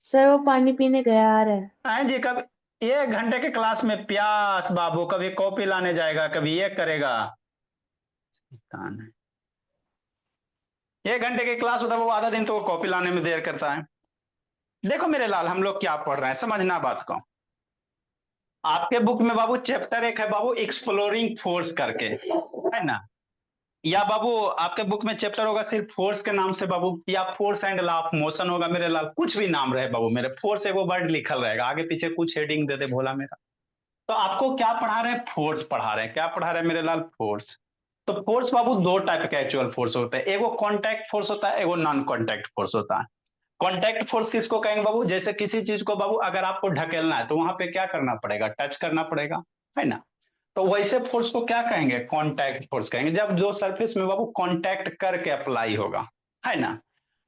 Sir वो पानी पीने गया आ रहा है। हाँ जी, कब 1 घंटे के क्लास में प्यास बाबू, कभी कॉपी लाने जाएगा, कभी ये करेगा। शैतान है। 1 घंटे की क्लास होता है, वो आधा दिन तो वो कॉपी लाने में देर करता है। देखो मेरे लाल, हम लोग क्या पढ़ रहे हैं, समझना बात को। आपके बुक में बाबू चैप्टर एक है बाबू, एक्सप्लोरिंग फोर्स करके, है ना। या बाबू आपके बुक में चैप्टर होगा सिर्फ फोर्स के नाम से बाबू, या force and law of motion होगा मेरे लाल, कुछ भी नाम रहे बाबू मेरे, फोर्स एक वो वर्ड लिखल रहेगा, आगे पीछे कुछ हेडिंग दे दे भोला मेरा। तो आपको क्या पढ़ा रहे हैं? फोर्स पढ़ा रहे हैं। क्या पढ़ा रहे हैं मेरे लाल? फोर्स। तो फोर्स बाबू दो टाइप का एक्चुअल फोर्स होता है, एगो कॉन्टैक्ट फोर्स होता है, एगो नॉन कॉन्टैक्ट फोर्स होता है। कॉन्टैक्ट फोर्स किसको कहेंगे बाबू? जैसे किसी चीज को बाबू अगर आपको ढकेलना है तो वहां पे क्या करना पड़ेगा? टच करना पड़ेगा, है ना। तो वैसे फोर्स को क्या कहेंगे? कॉन्टैक्ट फोर्स कहेंगे, जब दो सरफेस में बाबू कॉन्टैक्ट करके अप्लाई होगा, है ना।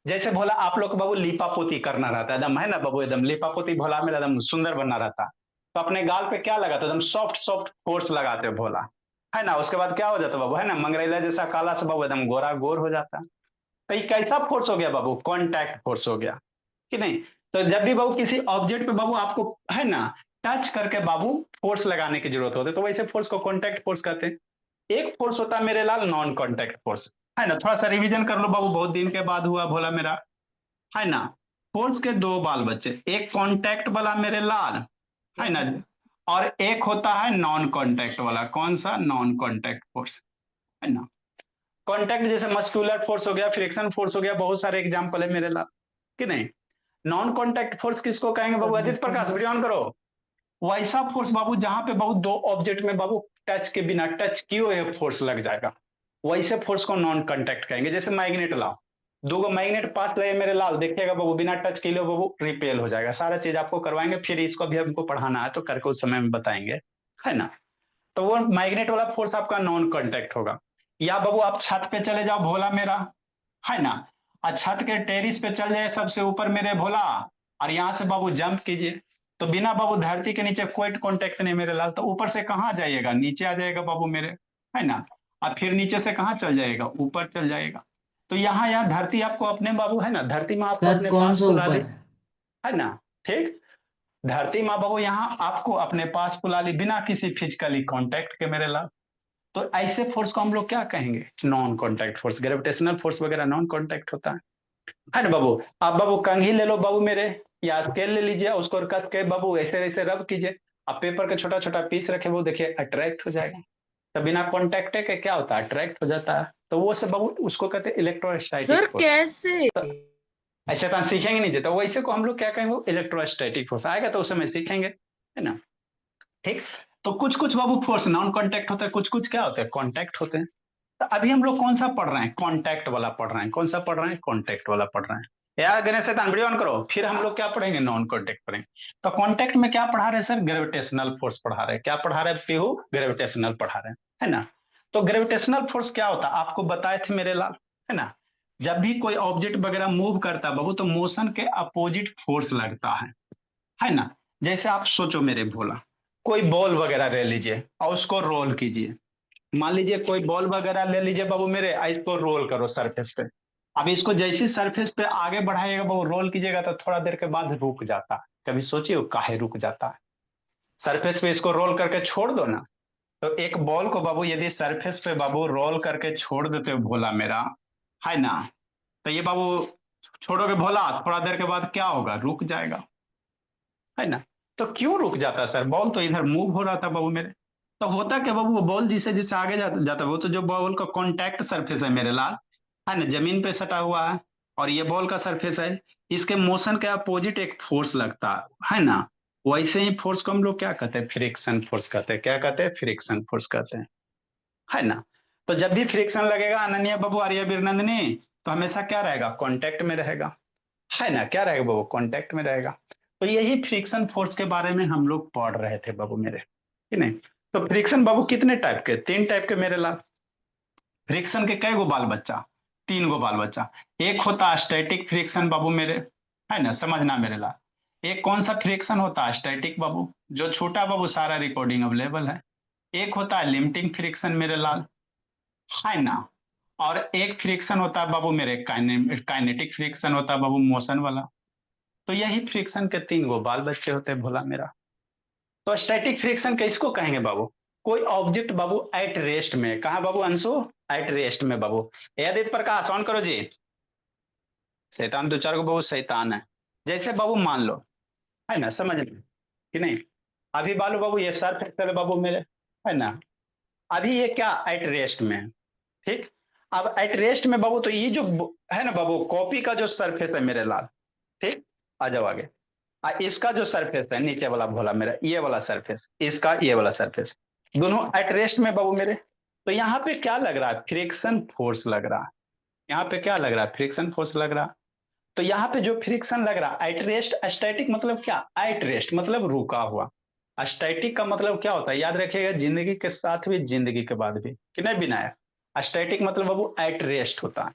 जैसे भोला आप लोग को बाबू लिपापोती करना रहता है एकदम, है ना बाबू, एकदम लिपापोती भोला मेरा एकदम सुंदर बनना रहता, तो अपने गाल पे क्या लगाते हो? एकदम सॉफ्ट सॉफ्ट फोर्स लगाते हो भोला, है ना। उसके बाद क्या हो जाता है बाबू, है ना, मंगरैला जैसा काला सा बाबू एकदम गोरा गोर हो जाता है। तो ये कैसा फोर्स हो गया बाबू? कॉन्टैक्ट फोर्स हो गया कि नहीं। तो जब भी बाबू किसी ऑब्जेक्ट पे बाबू आपको, है ना, टच करके बाबू फोर्स लगाने की जरूरत होती है, तो वैसे फोर्स को कॉन्टैक्ट फोर्स कहते हैं। एक फोर्स होता है मेरे लाल नॉन कॉन्टैक्ट फोर्स, है ना। थोड़ा सा रिवीजन कर लो बाबू, बहुत दिन के बाद हुआ भोला मेरा, है ना। फोर्स के दो बाल बच्चे, एक कॉन्टैक्ट वाला मेरे लाल, है ना, और एक होता है नॉन कॉन्टैक्ट वाला। कौन सा? नॉन कॉन्टैक्ट फोर्स, है ना। कॉन्टैक्ट जैसे मस्कुलर फोर्स हो गया, फ्रिक्शन फोर्स हो गया, बहुत सारे एग्जाम्पल है मेरे लाल, कि नहीं। नॉन कॉन्टैक्ट फोर्स किसको कहेंगे बाबू? आदित्य प्रकाश वीडियो ऑन करो। वैसा फोर्स बाबू जहां पे बाबू दो ऑब्जेक्ट में बाबू टच के बिना, टच किए हुए फोर्स लग जाएगा, वैसे फोर्स को नॉन कॉन्टैक्ट कहेंगे। जैसे मैग्नेट लाओ, दो गो मैग्नेट पास लगे मेरे लाल, देखिएगा बाबू बिना टच किए बाबू रिपेल हो जाएगा। सारा चीज आपको करवाएंगे, फिर इसको भी हमको पढ़ाना है तो करके उस समय में बताएंगे, है ना। तो वो मैग्नेट वाला फोर्स आपका नॉन कॉन्टैक्ट होगा। या बाबू आप छत पे चले जाओ भोला मेरा, है ना, और छत के टेरिस पे चल जाए सबसे ऊपर मेरे भोला, और यहाँ से बाबू जंप कीजिए, तो बिना बाबू धरती के नीचे कोई कांटेक्ट नहीं मेरे लाल, तो ऊपर से कहाँ जाइएगा? नीचे आ जाएगा बाबू मेरे, है ना। और फिर नीचे से कहाँ चल जाएगा? ऊपर चल जाएगा। तो यहाँ यहाँ धरती आपको अपने बाबू, है ना, धरती में आपको सर अपने कौन पास सा बुला ली, ऊपर? है ना। ठीक। धरती माँ बाबू यहाँ आपको अपने पास बुला ली बिना किसी फिजिकली कांटेक्ट के मेरे लाल। तो ऐसे फोर्स को हम लोग क्या कहेंगे? Non contact force. Gravitational force वगैरह नॉन कॉन्टैक्ट होता है ना बाबू। आप बाबू कंघी ले लो बाबू मेरे, या स्केल ले लीजिए, उसको कस के बाबू ऐसे ऐसे रब कीजिए, अब पेपर का छोटा छोटा पीस रखे, वो देखिए अट्रैक्ट हो जाएगा। तो बिना कॉन्टैक्ट के क्या होता है? अट्रैक्ट हो जाता है। तो वो सब बाबू उसको कहते हैं इलेक्ट्रोस्टैटिक सर फोर्स। कैसे? तो ऐसे तो हम सीखेंगे नहीं, तो वैसे को हम लोग क्या कहेंगे? इलेक्ट्रोस्टैटिक फोर्स आएगा तो उस समय सीखेंगे, है ना। ठीक। तो कुछ कुछ बाबू फोर्स नॉन कॉन्टैक्ट होता है, कुछ कुछ क्या होते हैं? कॉन्टैक्ट होते हैं। तो अभी हम लोग कौन सा पढ़ रहे हैं? कॉन्टैक्ट वाला पढ़ रहे हैं। कौन सा पढ़ रहे हैं? कॉन्टैक्ट वाला पढ़ रहे हैं। यार गणेश शैतान वीडियो ऑन करो, फिर हम लोग क्या पढ़ेंगे? नॉन कॉन्टैक्ट पढ़ेंगे। तो कॉन्टैक्ट में क्या पढ़ा रहे हैं सर? ग्रेविटेशनल फोर्स पढ़ा रहे हैं। क्या पढ़ा रहे हैं पीहू? ग्रेविटेशनल पढ़ा रहे हैं, है ना। तो ग्रेविटेशनल फोर्स क्या होता है आपको बताए थे मेरे लाल, है ना। जब भी कोई ऑब्जेक्ट वगैरह मूव करता है बाबू, तो मोशन के अपोजिट फोर्स लगता है ना। जैसे आप सोचो मेरे भोला, कोई बॉल वगैरह ले लीजिए और उसको रोल कीजिए। मान लीजिए कोई बॉल वगैरह ले लीजिए बाबू मेरे, इसको रोल करो सरफेस पे। अब इसको जैसी सरफेस पे आगे बढ़ाइएगा बाबू, रोल कीजिएगा, तो थोड़ा देर के बाद रुक जाता है। कभी सोचिए वो काहे रुक जाता है? सरफेस पे इसको रोल करके छोड़ दो ना। तो एक बॉल को बाबू यदि सरफेस पे बाबू रोल करके छोड़ देते हो भोला मेरा, है ना, तो ये बाबू छोड़ोगे भोला, थोड़ा देर के बाद क्या होगा? रुक जाएगा, है ना। तो क्यों रुक जाता सर? बॉल तो इधर मूव हो रहा था बाबू मेरे। तो होता क्या बाबू, वो बॉल जिसे जिसे आगे जाता है, वो तो जो बॉल का कॉन्टैक्ट सरफेस है मेरे लाल, है ना, जमीन पे सटा हुआ है, और ये बॉल का सरफेस है। इसके मोशन के अपोजिट एक फोर्स लगता है ना। वैसे ही फोर्स को हम लोग क्या कहते हैं? फ्रिक्शन फोर्स कहते हैं। क्या कहते हैं? फ्रिक्शन फोर्स कहते हैं, है ना। तो जब भी फ्रिक्शन लगेगा अनन्या बाबू, आर्या बिरनंदनी, तो हमेशा क्या रहेगा? कॉन्टैक्ट में रहेगा, है ना। क्या रहेगा बाबू? कॉन्टैक्ट में रहेगा। तो यही फ्रिक्शन फोर्स के बारे में हम लोग पढ़ रहे थे बाबू मेरे, कि नहीं। तो फ्रिक्शन बाबू कितने टाइप के? 3 टाइप के मेरे लाल। फ्रिक्शन के कई गो बाल बच्चा? 3 गो बाल बच्चा। एक होता स्टैटिक फ्रिक्शन बाबू मेरे, है ना, समझना मेरे लाल। एक कौन सा फ्रिक्शन होता है? स्टैटिक बाबू, जो छोटा बाबू सारा रिकॉर्डिंग अवेलेबल है। एक होता है लिमिटिंग फ्रिक्शन मेरे लाल, है ना। और एक फ्रिक्शन होता है बाबू मेरे काइनेटिक फ्रिक्शन होता है बाबू, मोशन वाला। तो यही फ्रिक्शन के 3 गो बाल बच्चे होते हैं भोला मेरा। तो स्टैटिक फ्रिक्शन किसको कहेंगे बाबू? कोई ऑब्जेक्ट बाबू एट रेस्ट में, कहा बाबू अंशु? एट रेस्ट में बाबू। आदित्य प्रकाश ऑन करो जी। शैतान 2 4 को बाबू शैतान है। जैसे बाबू मान लो, है ना, समझ में कि नहीं? अभी बालू बाबू ये सर फ्रैक्चर है बाबू मेरे, है ना। अभी ये क्या एट रेस्ट में है, ठीक। अब एट रेस्ट में बाबू, तो ये जो है ना बाबू, कॉपी का जो सरफेस है मेरे लाल, ठीक। आ जाओ आगे। इसका जो सरफेस है नीचे वाला भोला मेरा, ये वाला सरफेस, इसका ये वाला सरफेस, दोनों एट रेस्ट में बाबू मेरे। तो यहाँ पे क्या लग रहा है? फ्रिक्शन फोर्स लग रहा है। यहाँ पे क्या लग रहा है? फ्रिक्शन फोर्स लग रहा है। तो यहाँ पे जो फ्रिक्शन लग रहा है एट रेस्ट, स्टैटिक मतलब क्या? एट रेस्ट मतलब रुका हुआ। स्टैटिक का मतलब क्या होता है याद रखिएगा, जिंदगी के साथ भी जिंदगी के बाद भी, कि नहीं विनायक? स्टैटिक मतलब बाबू एट रेस्ट होता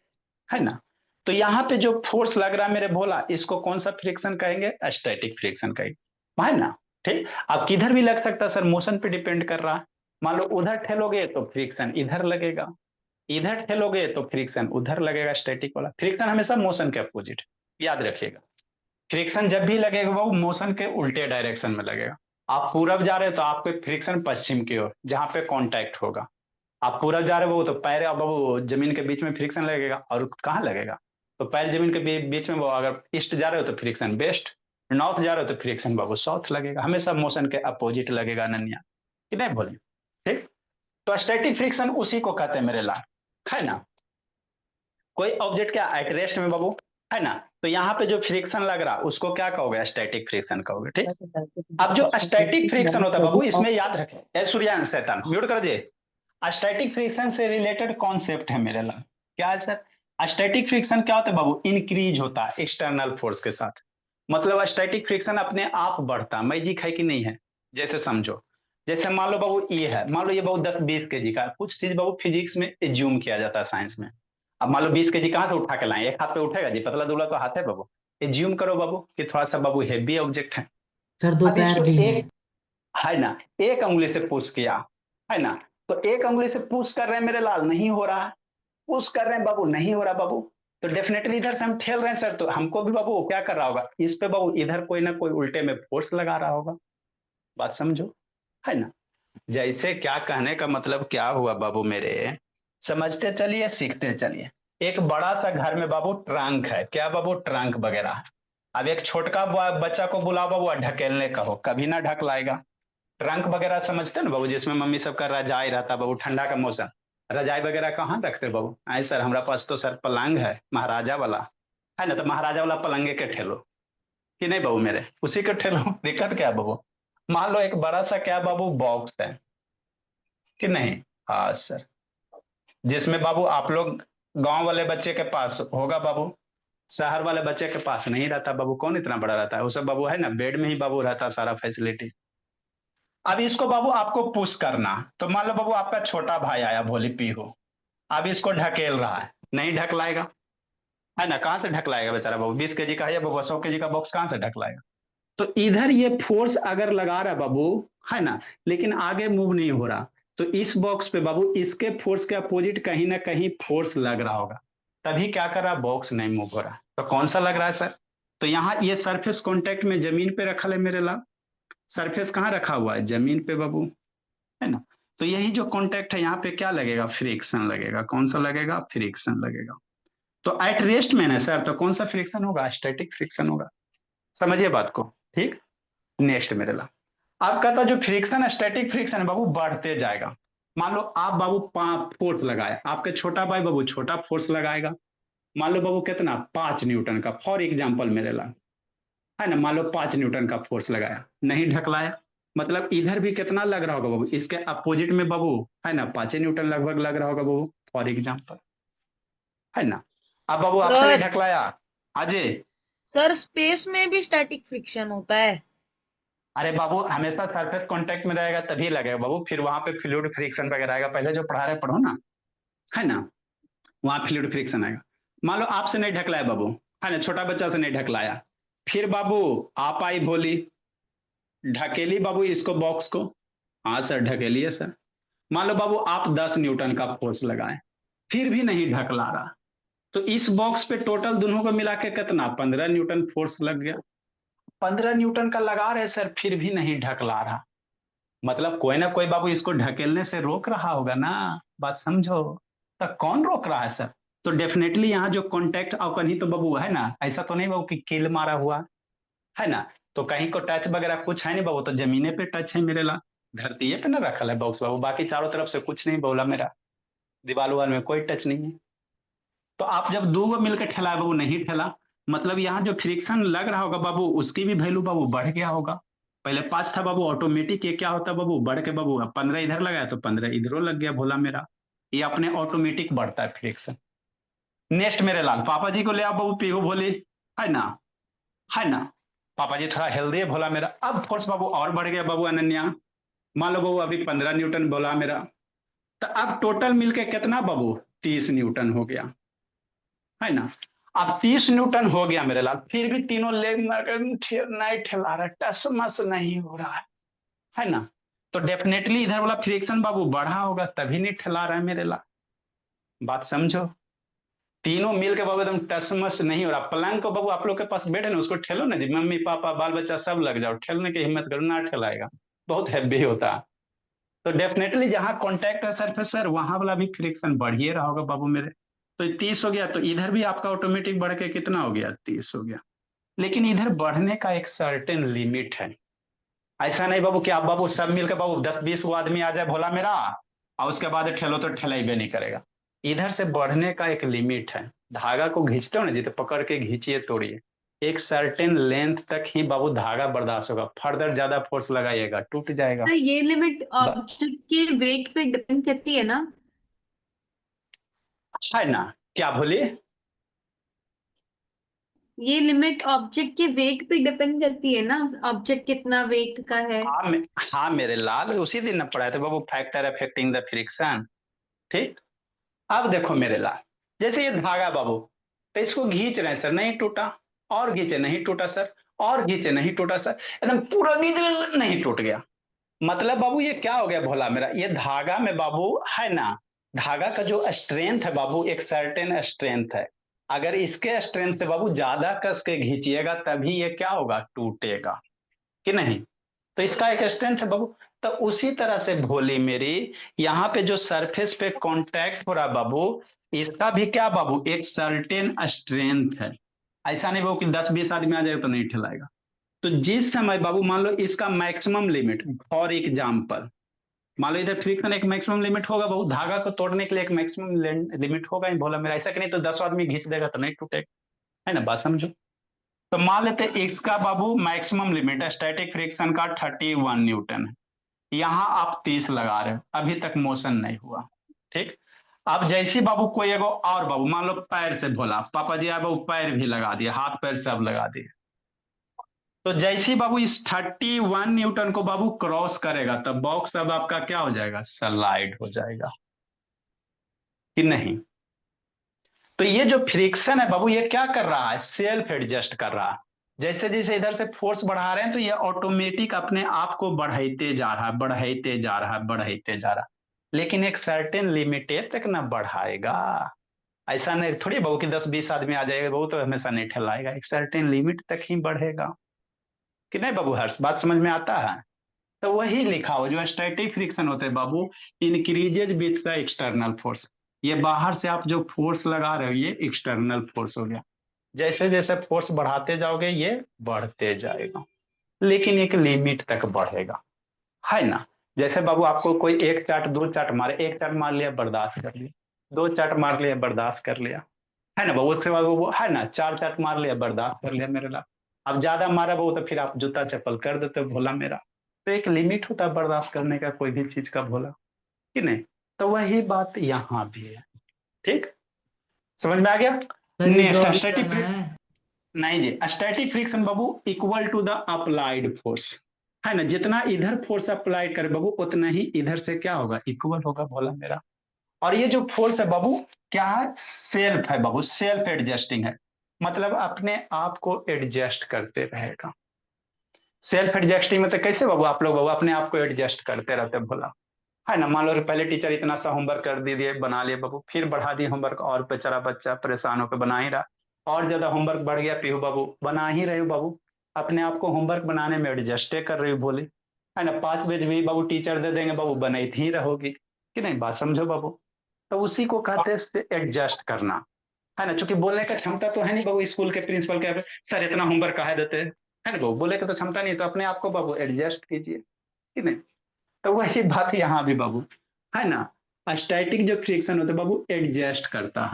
है ना। तो यहाँ पे जो फोर्स लग रहा है मेरे भोला, इसको कौन सा फ्रिक्शन कहेंगे? स्टैटिक फ्रिक्शन कहेंगे, है ना। ठीक। अब किधर भी लग सकता है सर, मोशन पे डिपेंड कर रहा है। मान लो उधर ठेलोगे तो फ्रिक्शन इधर लगेगा, इधर ठेलोगे तो फ्रिक्शन उधर लगेगा। स्टैटिक वाला फ्रिक्शन हमेशा मोशन के अपोजिट, याद रखिएगा। फ्रिक्शन जब भी लगेगा वो मोशन के उल्टे डायरेक्शन में लगेगा। आप पूरब जा रहे हो तो आपके फ्रिक्शन पश्चिम की ओर, जहां पे कांटेक्ट होगा। आप पूरब जा रहे हो तो पैर अब वो जमीन के बीच में फ्रिक्शन लगेगा, और कहाँ लगेगा? तो पैर जमीन के बीच में, वो अगर ईस्ट जा रहे हो तो फ्रिक्शन वेस्ट, नॉर्थ जा रहे हो तो फ्रिक्शन बाबू साउथ लगेगा। हमेशा मोशन के अपोजिट लगेगा अनन्या, कि नहीं बोले? ठीक। तो स्टैटिक फ्रिक्शन उसी को कहते हैं मेरे लाल, है ना। कोई ऑब्जेक्ट क्या एट रेस्ट में बाबू, है ना। तो यहाँ पे जो फ्रिक्शन लग रहा उसको क्या कहोगे? स्टैटिक फ्रिक्शन कहोगे, ठीक। अब जो स्टैटिक फ्रिक्शन होता है बाबू, इसमें याद रखें, सूर्यांश शैतान म्यूट कर दे। स्टैटिक फ्रिक्शन से रिलेटेड कॉन्सेप्ट है मेरे लिए, क्या है सर? स्टैटिक फ्रिक्शन क्या होता है बाबू? इंक्रीज होता है एक्सटर्नल फोर्स के साथ। मतलब स्टैटिक फ्रिक्शन अपने आप बढ़ता, मैजिक है कि नहीं है? जैसे समझो, जैसे मान लो बाबू ये है, मान लो ये बाबू 10 20 kg का, कुछ चीज बाबू फिजिक्स में एज्यूम किया जाता है साइंस में। अब मान लो 20 kg कहाँ से उठा के लाए? एक हाथ पे उठेगा जी, पतला दुबला तो हाथ है बाबू। एज्यूम करो बाबू कि थोड़ा सा बाबू हेवी ऑब्जेक्ट है। सर दो अब पैर इसको भी हैं। एक, है ना, एक उंगली से पुश किया, है ना। तो एक उंगली से पुश कर रहे हैं मेरे लाल, नहीं हो रहा है। पुश कर रहे हैं बाबू, नहीं हो रहा बाबू। तो डेफिनेटली इधर से हम ठेल रहे हैं सर, तो हमको भी बाबू क्या कर रहा होगा? इस पे बाबू इधर कोई ना कोई उल्टे में फोर्स लगा रहा होगा। बात समझो, है ना। जैसे क्या कहने का मतलब क्या हुआ बाबू मेरे, समझते चलिए सीखते चलिए। एक बड़ा सा घर में बाबू ट्रंक है, क्या बाबू? ट्रंक वगैरह। अब एक छोटका बच्चा को बुलाओ बाबू, ढकेलने कहो, कभी ना ढकलाएगा। ट्रंक वगैरह समझते ना बाबू, जिसमें मम्मी सबका रजाई रहता बाबू, ठंडा का मौसम, रजाई वगैरह कहाँ रखते बाबू? आई सर हमारा पास तो सर पलंग है महाराजा वाला, है ना। तो महाराजा वाला पलंगे के ठेलो, कि नहीं बाबू मेरे? उसी के ठेलो। दिक्कत क्या है बाबू? मान लो एक बड़ा सा क्या बाबू बॉक्स है, कि नहीं? हाँ सर। जिसमें बाबू आप लोग गांव वाले बच्चे के पास होगा बाबू, शहर वाले बच्चे के पास नहीं रहता बाबू। कौन इतना बड़ा रहता है? वो सब बाबू है ना, बेड में ही बाबू रहता सारा फैसिलिटी। अब इसको बाबू आपको पुश करना, तो मान लो बाबू आपका छोटा भाई आया भोली पीहू, अब इसको ढकेल रहा है, नहीं ढकलाएगा, है ना। कहां से ढकलाएगा बेचारा बाबू? 20 kg का है या बाबू 100 kg का बॉक्स कहां से ढकलाएगा? तो इधर ये फोर्स अगर लगा रहा है बाबू, है ना, लेकिन आगे मूव नहीं हो रहा, तो इस बॉक्स पे बाबू इसके फोर्स के अपोजिट कहीं ना कहीं फोर्स लग रहा होगा, तभी क्या कर रहा है? बॉक्स नहीं मूव हो रहा। तो कौन सा लग रहा है सर? तो यहाँ ये सरफेस कॉन्टेक्ट में जमीन पे रखा है मेरे लाल, सरफेस कहाँ रखा हुआ है? जमीन पे बाबू, है ना। तो यही जो कॉन्टेक्ट है यहाँ पे क्या लगेगा? फ्रिक्शन लगेगा। कौन सा लगेगा? फ्रिक्शन लगेगा। तो एट रेस्ट में ना सर, तो कौन सा फ्रिक्शन होगा? स्टैटिक फ्रिक्शन होगा। समझिए बात को, ठीक। नेक्स्ट मेरे ला, आप कहता जो फ्रिक्शन स्टैटिक फ्रिक्शन है बाबू बढ़ते जाएगा। मान लो आप बाबू फोर्स लगाए, आपके छोटा भाई बाबू छोटा फोर्स लगाएगा। मान लो बाबू कितना? 5 न्यूटन का, फॉर एग्जाम्पल मेरे ला, है ना। मान लो 5 न्यूटन का फोर्स लगाया, नहीं ढकलाया, मतलब इधर भी कितना लग रहा होगा बाबू? इसके अपोजिट में बाबू, है ना, 5 न्यूटन लगभग लग रहा होगा बाबू, फॉर एग्जाम्पल, है ना। अब बाबू आपसे नहीं सर ढकलाया, अजय। सर स्पेस में भी स्टैटिक फ्रिक्शन होता है। अरे बाबू हमेशा सरफेस कांटेक्ट में रहेगा तभी लगेगा बाबू, फिर वहां पे फ्लूइड फ्रिक्शन वगैरह आएगा। पहले जो पढ़ा रहे पढ़ो ना, है ना, वहां फ्लूइड फ्रिक्शन आएगा। मान लो आपसे नहीं ढकलाया बाबू, है ना, छोटा बच्चा से नहीं ढकलाया, फिर बाबू आप आई भोली, ढकेली बाबू इसको बॉक्स को, हाँ सर ढकेलिए सर। मान लो बाबू आप 10 न्यूटन का फोर्स लगाए, फिर भी नहीं ढकला रहा, तो इस बॉक्स पे टोटल दोनों को मिला के कितना? 15 न्यूटन फोर्स लग गया। 15 न्यूटन का लगा रहे सर, फिर भी नहीं ढकला रहा। मतलब कोई ना कोई बाबू इसको ढकेलने से रोक रहा होगा ना, बात समझो। तो कौन रोक रहा है सर? तो डेफिनेटली यहाँ जो कॉन्टेक्ट और कहीं तो बाबू है ना, ऐसा तो नहीं बाबू कि कील मारा हुआ है ना, तो कहीं को टच वगैरह कुछ है नहीं बाबू, तो जमीने पे टच है मेरे ला, धरती पे ना रखल है बॉक्स बाबू, बाकी चारों तरफ से कुछ नहीं बोला मेरा, दीवार वाल में कोई टच नहीं है। तो आप जब दो गो मिलकर ठेला बाबू नहीं ठेला, मतलब यहाँ जो फ्रिक्शन लग रहा होगा बाबू, उसकी भी वैल्यू बाबू बढ़ गया होगा। पहले 5 था बाबू ऑटोमेटिक, ये क्या होता बाबू बढ़ के बाबू 15 इधर लगाया तो 15 इधरों लग गया भोला मेरा। ये अपने ऑटोमेटिक बढ़ता है फ्रिक्शन। नेक्स्ट मेरे लाल, पापा जी को ले आओ बाबू, पीहू भोली, है ना, है ना। पापा जी थोड़ा हेल्दी है भोला मेरा। अब फोर्स बाबू और बढ़ गया बाबू अनन्या, मान लो बाबू अभी 15 न्यूटन बोला मेरा, तो अब टोटल मिलके कितना बाबू 30 न्यूटन हो गया, है ना। अब 30 न्यूटन हो गया मेरे लाल, फिर भी तीनों लेग नहीं ठेला रहा, टस मस नहीं हो रहा है ना। तो डेफिनेटली इधर वाला फ्रिक्शन बाबू बढ़ा होगा, तभी नहीं ठेला रहा है मेरे लाल, बात समझो। तीनों मिल के बाबू एकदम टसमस नहीं हो रहा। पलंग को बाबू आप लोग के पास बेड है ना, उसको ठेलो ना जी, मम्मी पापा बाल बच्चा सब लग जाओ, ठेलने की हिम्मत करो ना, ठेलाएगा, बहुत हैवी होता है। तो डेफिनेटली जहां कॉन्टैक्ट है सरफेस सर, वहां वाला भी फ्रिक्शन बढ़िए रहा होगा बाबू मेरे। तो 30 हो गया, तो इधर भी आपका ऑटोमेटिक बढ़ के कितना हो गया 30 हो गया। लेकिन इधर बढ़ने का एक सर्टेन लिमिट है। ऐसा नहीं बाबू कि आप बाबू सब मिलकर बाबू 10-20 वो आदमी आ जाए भोला मेरा, और उसके बाद ठेलो तो ठेलाइबे नहीं करेगा। इधर से बढ़ने का एक लिमिट है। धागा को खींचते हो ना जी, तो पकड़ के खींचिए तोड़िए, एक सर्टेन लेंथ तक ही बाबू धागा बर्दाश्त होगा, फर्दर ज्यादा फोर्स लगाइएगा टूट जाएगा। तो ये लिमिट ब- ऑब्जेक्ट के वेट पे डिपेंड करती है ना? है ना, क्या बोलिए? ये लिमिट ऑब्जेक्ट के वेट पे डिपेंड करती है ना, ऑब्जेक्ट कितना वेट का है। हाँ हाँ मेरे लाल, उसी दिन न पढ़ाए थे बाबू, फैक्टर अफेक्टिंग द फ्रिक्शन। ठीक। अब देखो मेरे लाल, जैसे ये धागा बाबू, तो इसको खींच रहे हैं सर, नहीं टूटा, और खींचे नहीं टूटा सर, और खींचे नहीं टूटा सर, एकदम पूरा खींच रहे नहीं टूट गया। मतलब बाबू ये क्या हो गया भोला मेरा, ये धागा में बाबू है ना, धागा का जो स्ट्रेंथ है बाबू, एक सर्टेन स्ट्रेंथ है। अगर इसके स्ट्रेंथ से बाबू ज्यादा कस के खींचिएगा तभी ये क्या होगा, टूटेगा कि नहीं। तो इसका एक स्ट्रेंथ है बाबू। तो उसी तरह से भोली मेरी, यहाँ पे जो सरफेस पे कांटेक्ट हो रहा बाबू, इसका भी क्या बाबू, एक सर्टेन स्ट्रेंथ है। ऐसा नहीं बाबू कि 10-20 आदमी आ जाएगा तो नहीं ठेलाएगा। तो जिस समय बाबू मान लो इसका मैक्सिमम लिमिट, फॉर एग्जाम्पल मान लो इधर फ्रिक्शन एक मैक्सिमम लिमिट होगा बाबू, धागा को तोड़ने के लिए एक मैक्सिमम लिमिट होगा ही भोला मेरा, ऐसा कि नहीं तो 10 आदमी खींच देगा तो नहीं टूटेगा, है ना, बात समझो। तो मान लेते हैं इसका बाबू मैक्सिमम लिमिट है स्टैटिक फ्रिक्शन का 31 न्यूटन है, यहाँ आप 30 लगा रहे हो, अभी तक मोशन नहीं हुआ। ठीक। अब जैसे बाबू कोई एगो और बाबू मान लो पैर से भोला, पापा जी आए बाबू पैर भी लगा दिए, हाथ पैर सब लगा दिए, तो जैसे बाबू इस 31 न्यूटन को बाबू क्रॉस करेगा, तब बॉक्स अब आपका क्या हो जाएगा, स्लाइड हो जाएगा कि नहीं। तो ये जो फ्रिक्शन है बाबू, ये क्या कर रहा है, सेल्फ एडजस्ट कर रहा है। जैसे जैसे इधर से फोर्स बढ़ा रहे हैं, तो ये ऑटोमेटिक अपने आप को बढ़ाते जा रहा है, बढ़ाते जा रहा है, बढ़ाते जा रहा है। लेकिन एक सर्टेन लिमिट तक ना बढ़ाएगा। ऐसा नहीं थोड़ी बाबू कि 10-20 आदमी आ जाएगा बाबू तो हमेशा नहीं ठहलाएगा, एक सर्टेन लिमिट तक ही बढ़ेगा कि नहीं बाबू, हर्ष बात समझ में आता है। तो वही लिखा हो जो स्टैटिक फ्रिक्शन होते हैं बाबू, increases with the external force. ये बाहर से आप जो फोर्स लगा रहे हो ये एक्सटर्नल फोर्स हो गया। जैसे जैसे फोर्स बढ़ाते जाओगे ये बढ़ते जाएगा, लेकिन एक लिमिट तक बढ़ेगा, है ना। जैसे बाबू आपको कोई एक चाट दो चाट मारे, एक चाट मार लिया बर्दाश्त कर लिया, दो चाट मार लिया बर्दाश्त कर लिया, है ना बाबू। उसके बाद वो है ना 4 चाट मार लिया बर्दाश्त कर लिया मेरे ला। अब ज्यादा मारा बाबू तो फिर आप जूता चप्पल कर देते हो भोला मेरा। तो एक लिमिट होता है बर्दाश्त करने का कोई भी चीज का भोला, कि नहीं। तो वही बात यहाँ भी है। ठीक, समझ में आ गया। सर ये नेक्स्ट ड्रॉ भी स्टैटिक, करना है। नहीं जी, स्टैटिक फ्रिक्शन बाबू equal to the applied force, है ना। जितना इधर फोर्स अप्लाई करे बाबू, उतना ही इधर से क्या होगा, इक्वल होगा भोला मेरा। और ये जो फोर्स है बाबू क्या है, सेल्फ है बाबू, सेल्फ एडजस्टिंग है, मतलब अपने आप को एडजस्ट करते रहेगा। सेल्फ एडजस्टिंग मतलब कैसे बाबू, आप लोग बाबू अपने आप को एडजस्ट करते रहते भोला, है ना। मान लो पहले टीचर इतना सा होमवर्क कर दिए बना लिए बाबू, फिर बढ़ा दिए होमवर्क, और बेचारा बच्चा परेशान होकर बना ही रहा, और ज्यादा होमवर्क बढ़ गया पीहू बाबू, बना ही रहे हो बाबू। अपने आप को होमवर्क बनाने में एडजस्ट कर रही हो बोली, है ना। 5 बजे भी बाबू टीचर दे देंगे बाबू, बनाई ही रहोगी कि नहीं, बात समझो बाबू। तो उसी को कहते हैं एडजस्ट करना, है ना। चूंकि बोलने का क्षमता तो है नहीं बाबू, स्कूल के प्रिंसिपल के सर इतना होमवर्क काहे देते हैं, है ना बाबू, बोले का तो क्षमता नहीं, तो अपने आप को बाबू एडजस्ट कीजिए कि नहीं। तो वही बात यहाँ भी बाबू, है ना। स्टैटिक जो फ्रिक्शन होता है बाबू एडजस्ट करता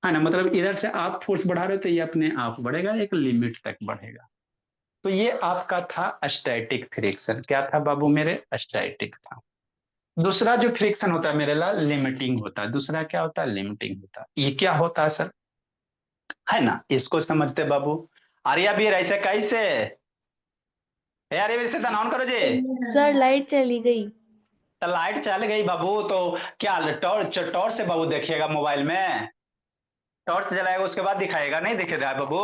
है ना। मतलब इधर से आप फोर्स बढ़ा रहे हो तो ये अपने आप बढ़ेगा, एक लिमिट तक बढ़ेगा। तो ये आपका था स्टैटिक फ्रिक्शन। क्या था बाबू मेरे, स्टैटिक था। दूसरा जो फ्रिक्शन होता है मेरे लाल, लिमिटिंग होता है। दूसरा क्या होता है, लिमिटिंग होता है। ये क्या होता है सर, है ना, इसको समझते बाबू। आर्या वीर ऐसे कैसे, ए आर्या वीर से ऑन करो जी। सर लाइट चली गई। तो लाइट चल गई बाबू, तो क्या टॉर्च टॉर्च से बाबू देखिएगा मोबाइल में, टॉर्च जलाएगा उसके बाद दिखाएगा, नहीं दिख रहा है बाबू।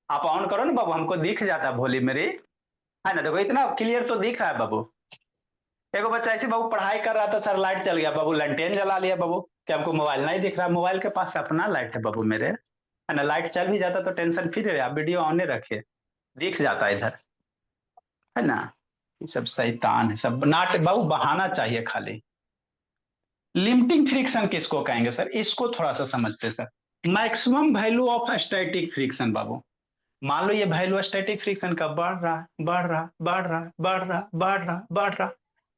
आप ऑन करो ना बाबू, हमको दिख जाता है भोली मेरी, है ना। देखो इतना क्लियर तो दिख रहा है बाबू। देखो बच्चा ऐसे बाबू पढ़ाई कर रहा था, सर लाइट चल गया बाबू, लैंटेन जला लिया बाबू, कि हमको मोबाइल नहीं दिख रहा। मोबाइल के पास अपना लाइट है बाबू मेरे, है ना। लाइट चल भी जाता तो टेंशन फ्री रहे, आप वीडियो ऑन रखे, दिख जाता है इधर, है ना। ये सब शैतान है, सब नाट बाबू, बहाना चाहिए खाली। लिमिटिंग फ्रिक्शन किसको कहेंगे सर, इसको थोड़ा सा समझते sir. Maximum value of static friction बाबू, मान लो ये वैल्यू स्टैटिक फ्रिक्शन का बढ़ रहा बढ़ रहा बढ़ रहा बढ़ रहा बढ़ रहा बढ़ रहा,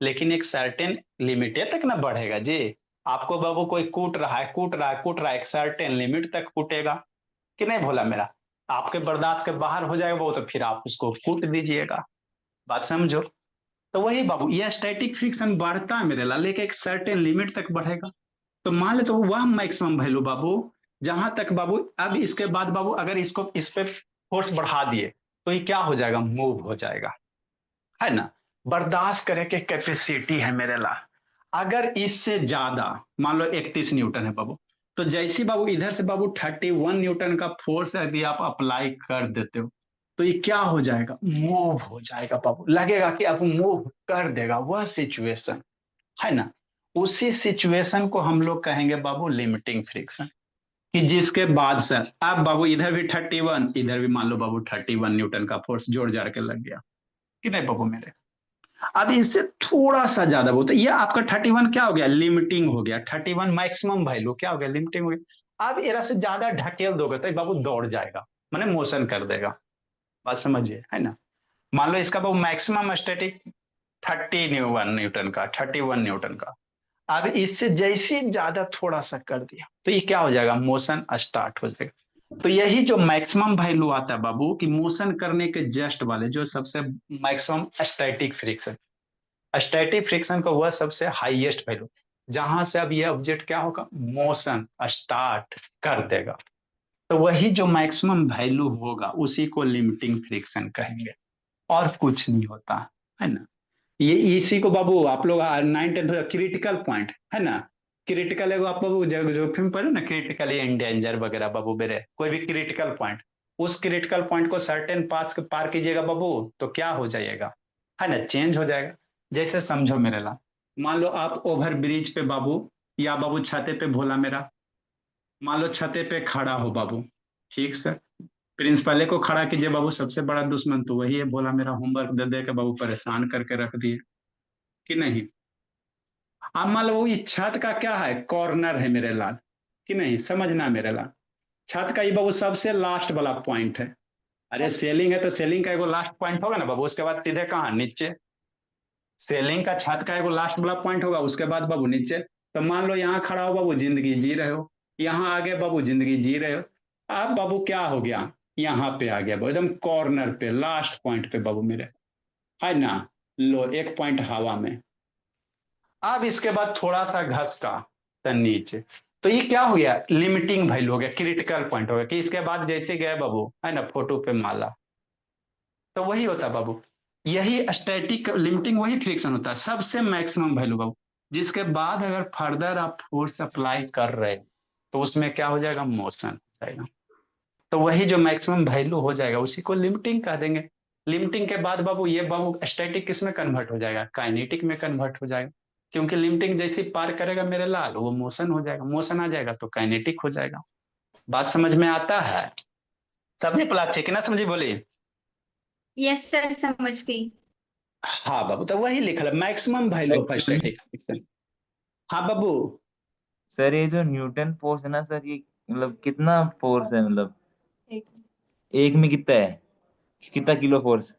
लेकिन एक सर्टेन लिमिट तक ना बढ़ेगा जी। आपको बाबू कोई कूट रहा है कूट रहा है कूट रहा है, एक सर्टेन लिमिट तक कूटेगा कि नहीं भोला मेरा, आपके बर्दाश्त के बाहर हो जाएगा वो, तो फिर आप उसको कूट दीजिएगा, बात समझो। तो वही बाबू, ये स्टैटिक फ्रिक्शन बढ़ता है मेरे लाल, लेकिन एक सर्टेन लिमिट तक बढ़ेगा। तो मान ले तो वह मैक्सिमम वैल्यू बाबू, जहां तक बाबू, अब इसके बाद बाबू अगर इसको इस पे फोर्स बढ़ा दिए तो ये क्या हो जाएगा, मूव हो जाएगा, है ना। बर्दाश्त करे के कैपेसिटी है मेरे ला। अगर इससे ज्यादा, मान लो 31 न्यूटन है बाबू, तो जैसे बाबू इधर से बाबू 31 न्यूटन का फोर्स यदि आप अप्लाई कर देते हो तो ये क्या हो जाएगा, मूव हो जाएगा बाबू, लगेगा कि अब मूव कर देगा, वह सिचुएशन, है ना। उसी सिचुएशन को हम लोग कहेंगे बाबू लिमिटिंग फ्रिक्शन। कि जिसके बाद सर अब बाबू इधर भी 31, इधर भी मान लो बाबू 31 न्यूटन का फोर्स जोड़ जाड़ के लग गया कि नहीं बाबू मेरे। अब इससे थोड़ा सा ज्यादा बहुत, ये आपका 31 क्या हो गया, लिमिटिंग हो गया। 31 मैक्सिमम वैल्यू क्या हो गया, लिमिटिंग हो गया। अब एरा से ज्यादा ढकेल दोगे तो बाबू दौड़ जाएगा, माने मोशन कर देगा, बात समझिए, है ना। मान लो इसका बाबू मैक्सिमम स्टैटिक 31 न्यूटन का, 31 न्यूटन का। अब इससे जैसे ज्यादा थोड़ा सा कर दिया तो ये क्या हो जाएगा, मोशन स्टार्ट हो जाएगा। तो यही जो मैक्सिमम वैल्यू आता है बाबू कि मोशन करने के जस्ट वाले, जो सबसे maximum static friction, static friction का वह सबसे हाईएस्ट वैल्यू, जहां से अब ये ऑब्जेक्ट क्या होगा, मोशन स्टार्ट कर देगा। तो वही जो मैक्सिमम वैल्यू होगा उसी को लिमिटिंग फ्रिक्शन कहेंगे, और कुछ नहीं होता, है ना। ये इसी को बाबू आप लोग 9 10 क्रिटिकल पॉइंट, है ना। क्रिटिकल एगो आप बाबू जो फिल्म पढ़े ना, क्रिटिकल एंडेंजर वगैरह बाबू मेरे, कोई भी क्रिटिकल पॉइंट, उस क्रिटिकल पॉइंट को सर्टेन पास पार कीजिएगा बाबू तो क्या हो जाएगा, है ना, चेंज हो जाएगा। जैसे समझो मेरे ला, मान लो आप ओवर ब्रिज पे बाबू, या बाबू छाते पे भोला मेरा, मान लो छते पे खड़ा हो बाबू, ठीक सर। प्रिंसिपल को खड़ा कीजिए बाबू, सबसे बड़ा दुश्मन तो वही है भोला मेरा, होमवर्क दे दे के बाबू परेशान करके रख दिए कि नहीं। अब मान लो ये छत का क्या है, कॉर्नर है मेरे लाल, कि नहीं, समझना मेरे लाल। छत का ये बाबू सबसे लास्ट वाला पॉइंट है। अरे सेलिंग है तो सेलिंग का एगो लास्ट पॉइंट होगा ना बाबू, उसके बाद सीधे कहाँ, नीचे। सेलिंग का छत का एगो लास्ट वाला पॉइंट होगा, उसके बाद बाबू नीचे। तो मान लो यहाँ खड़ा हो बाबू, जिंदगी जी रहे हो, यहाँ आगे बाबू जिंदगी जी रहे हो। अब बाबू क्या हो गया, यहाँ पे आ गया बाबू, एकदम कॉर्नर पे लास्ट पॉइंट पे बाबू मेरे, है ना। लो एक पॉइंट हवा में। अब इसके बाद थोड़ा सा घसका तो नीचे, तो ये क्या हो गया, लिमिटिंग वैल्यू हो गया, क्रिटिकल पॉइंट हो गया, कि इसके बाद जैसे गए बाबू, है ना, फोटो पे माला। तो वही होता है बाबू, यही स्टैटिक लिमिटिंग वही फ्रिक्शन होता है, सबसे मैक्सिमम वैल्यू बाबू, जिसके बाद अगर फर्दर आप फोर्स अप्लाई कर रहे तो उसमें क्या हो जाएगा, मोशन हो जाएगा। तो वही जो मैक्सिमम वैल्यू हो जाएगा उसी को लिमिटिंग कह देंगे। लिमिटिंग के बाद बाबू ये बाबू स्टैटिक किस में कन्वर्ट हो जाएगा, काइनेटिक में कन्वर्ट हो जाएगा। क्योंकि लिमिटिंग जैसे पार करेगा मेरे लाल, वो मोशन हो जाएगा, मोशन आ जाएगा तो काइनेटिक हो जाएगा। बात समझ में आता है, समझे प्लाट, कि ना समझी बोली। यस सर, समझ गई। हाँ बाबू, तो वही लिखल है, maximum value of actually static friction. हाँ बाबू। सर ये जो न्यूटन फोर्स है ना सर, ये मतलब कितना फोर्स है, मतलब एक में कितना है, कितना किलो फोर्स?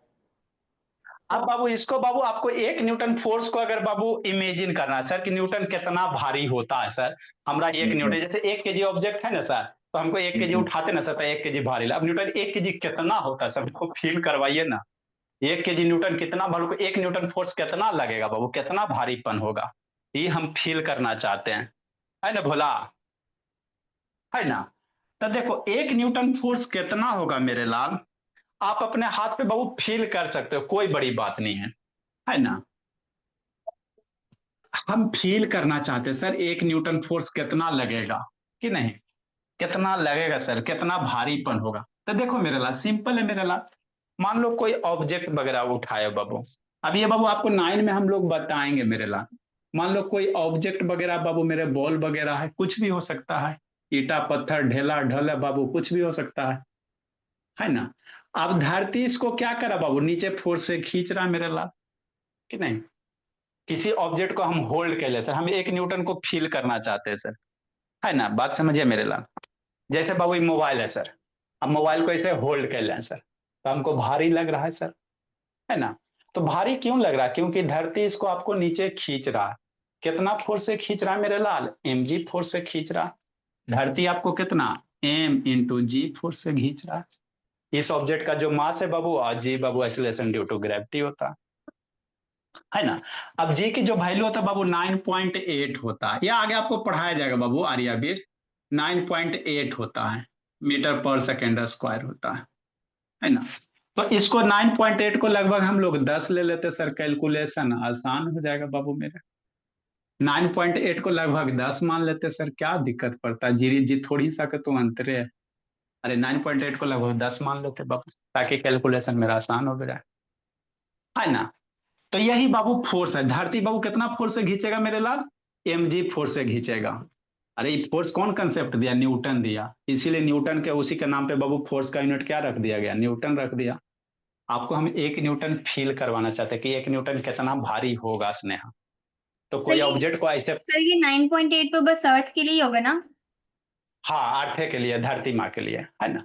अब बाबू इसको, बाबू आपको एक न्यूटन फोर्स को अगर बाबू इमेजिन करना है सर कि न्यूटन कितना भारी होता है सर, हमारा एक ठीक है। न्यूटन जैसे 1 केजी ऑब्जेक्ट है ना सर, तो हमको 1 केजी ठीक है। उठाते ना सर, तो 1 केजी भारी अब न्यूटन 1 केजी कितना होता है सर, हमको फील करवाइए ना। 1 केजी न्यूटन कितना भारी को, 1 न्यूटन फोर्स कितना लगेगा बाबू, कितना भारीपन होगा, ये हम फील करना चाहते हैं, है ना भोला, है ना। तो देखो 1 न्यूटन फोर्स कितना होगा मेरे लाल, आप अपने हाथ पे बाबू फील कर सकते हो, कोई बड़ी बात नहीं है ना। हम फील करना चाहते हैं सर 1 न्यूटन फोर्स कितना लगेगा, कि नहीं, कितना लगेगा सर, कितना भारीपन होगा। तो देखो मेरे लाल सिंपल है मेरे लाल, मान लो कोई ऑब्जेक्ट वगैरह उठाए बाबू, अब ये बाबू आपको 9 में हम लोग बताएंगे मेरे लाल। मान लो कोई ऑब्जेक्ट वगैरह बाबू, मेरे बॉल वगैरह है, कुछ भी हो सकता है, ईटा पत्थर ढेला ढल है बाबू, कुछ भी हो सकता है ना। अब धरती इसको क्या करा बाबू, नीचे फोर्स से खींच रहा है मेरे लाल, कि नहीं। किसी ऑब्जेक्ट को हम होल्ड कर ले सर, हम 1 न्यूटन को फील करना चाहते हैं सर, है ना, बात समझिए मेरे लाल। जैसे बाबू ये मोबाइल है सर, अब मोबाइल को ऐसे होल्ड कर लें सर, तो हमको भारी लग रहा है सर, है ना। तो भारी क्यों लग रहा है, क्योंकि धरती इसको आपको नीचे खींच रहा है। कितना फोर्स से खींच रहा है मेरे लाल, mg फोर्स से खींच रहा है। धरती आपको कितना m×g फोर्स से खींच रहा है। इस ऑब्जेक्ट का जो मास है बाबू, और जी बाबू एक्सीलरेशन ड्यू टू ग्रेविटी होता है ना। अब जी की जो वैल्यू होता है बाबू 9.8 होता है, या आगे आपको पढ़ाया जाएगा बाबू आर्यवीर, 9.8 होता है, मीटर पर सेकेंड स्क्वायर होता है ना। तो इसको 9.8 को लगभग हम लोग 10 ले लेते सर, कैलकुलेशन आसान हो जाएगा बाबू मेरे। 9.8 को लगभग 10 मान लेते सर, क्या दिक्कत पड़ता है, जी जी थोड़ी सा का तो अंतरे है। अरे 9.8 को लगभग 10 मान लेते बाबू, ताकि कैलकुलेशन मेरा आसान हो जाए, है ना। तो यही बाबू फोर्स है, धरती बाबू कितना फोर्स से खींचेगा मेरे लाल, mg फोर्स से खींचेगा। अरे ये फोर्स कौन कंसेप्ट दिया, न्यूटन दिया, इसीलिए न्यूटन के उसी के नाम पे बाबू फोर्स का यूनिट क्या रख दिया गया, न्यूटन रख दिया। आपको हम 1 न्यूटन फील करवाना चाहते हैं कि 1 न्यूटन कितना भारी होगा स्नेहा। तो सर कोई ये ऑब्जेक्ट को ऐसे, सर ये 9.8 तो बस अर्थ के लिए ही होगा ना? हाँ अर्थ के लिए, धरती माँ के लिए, है ना,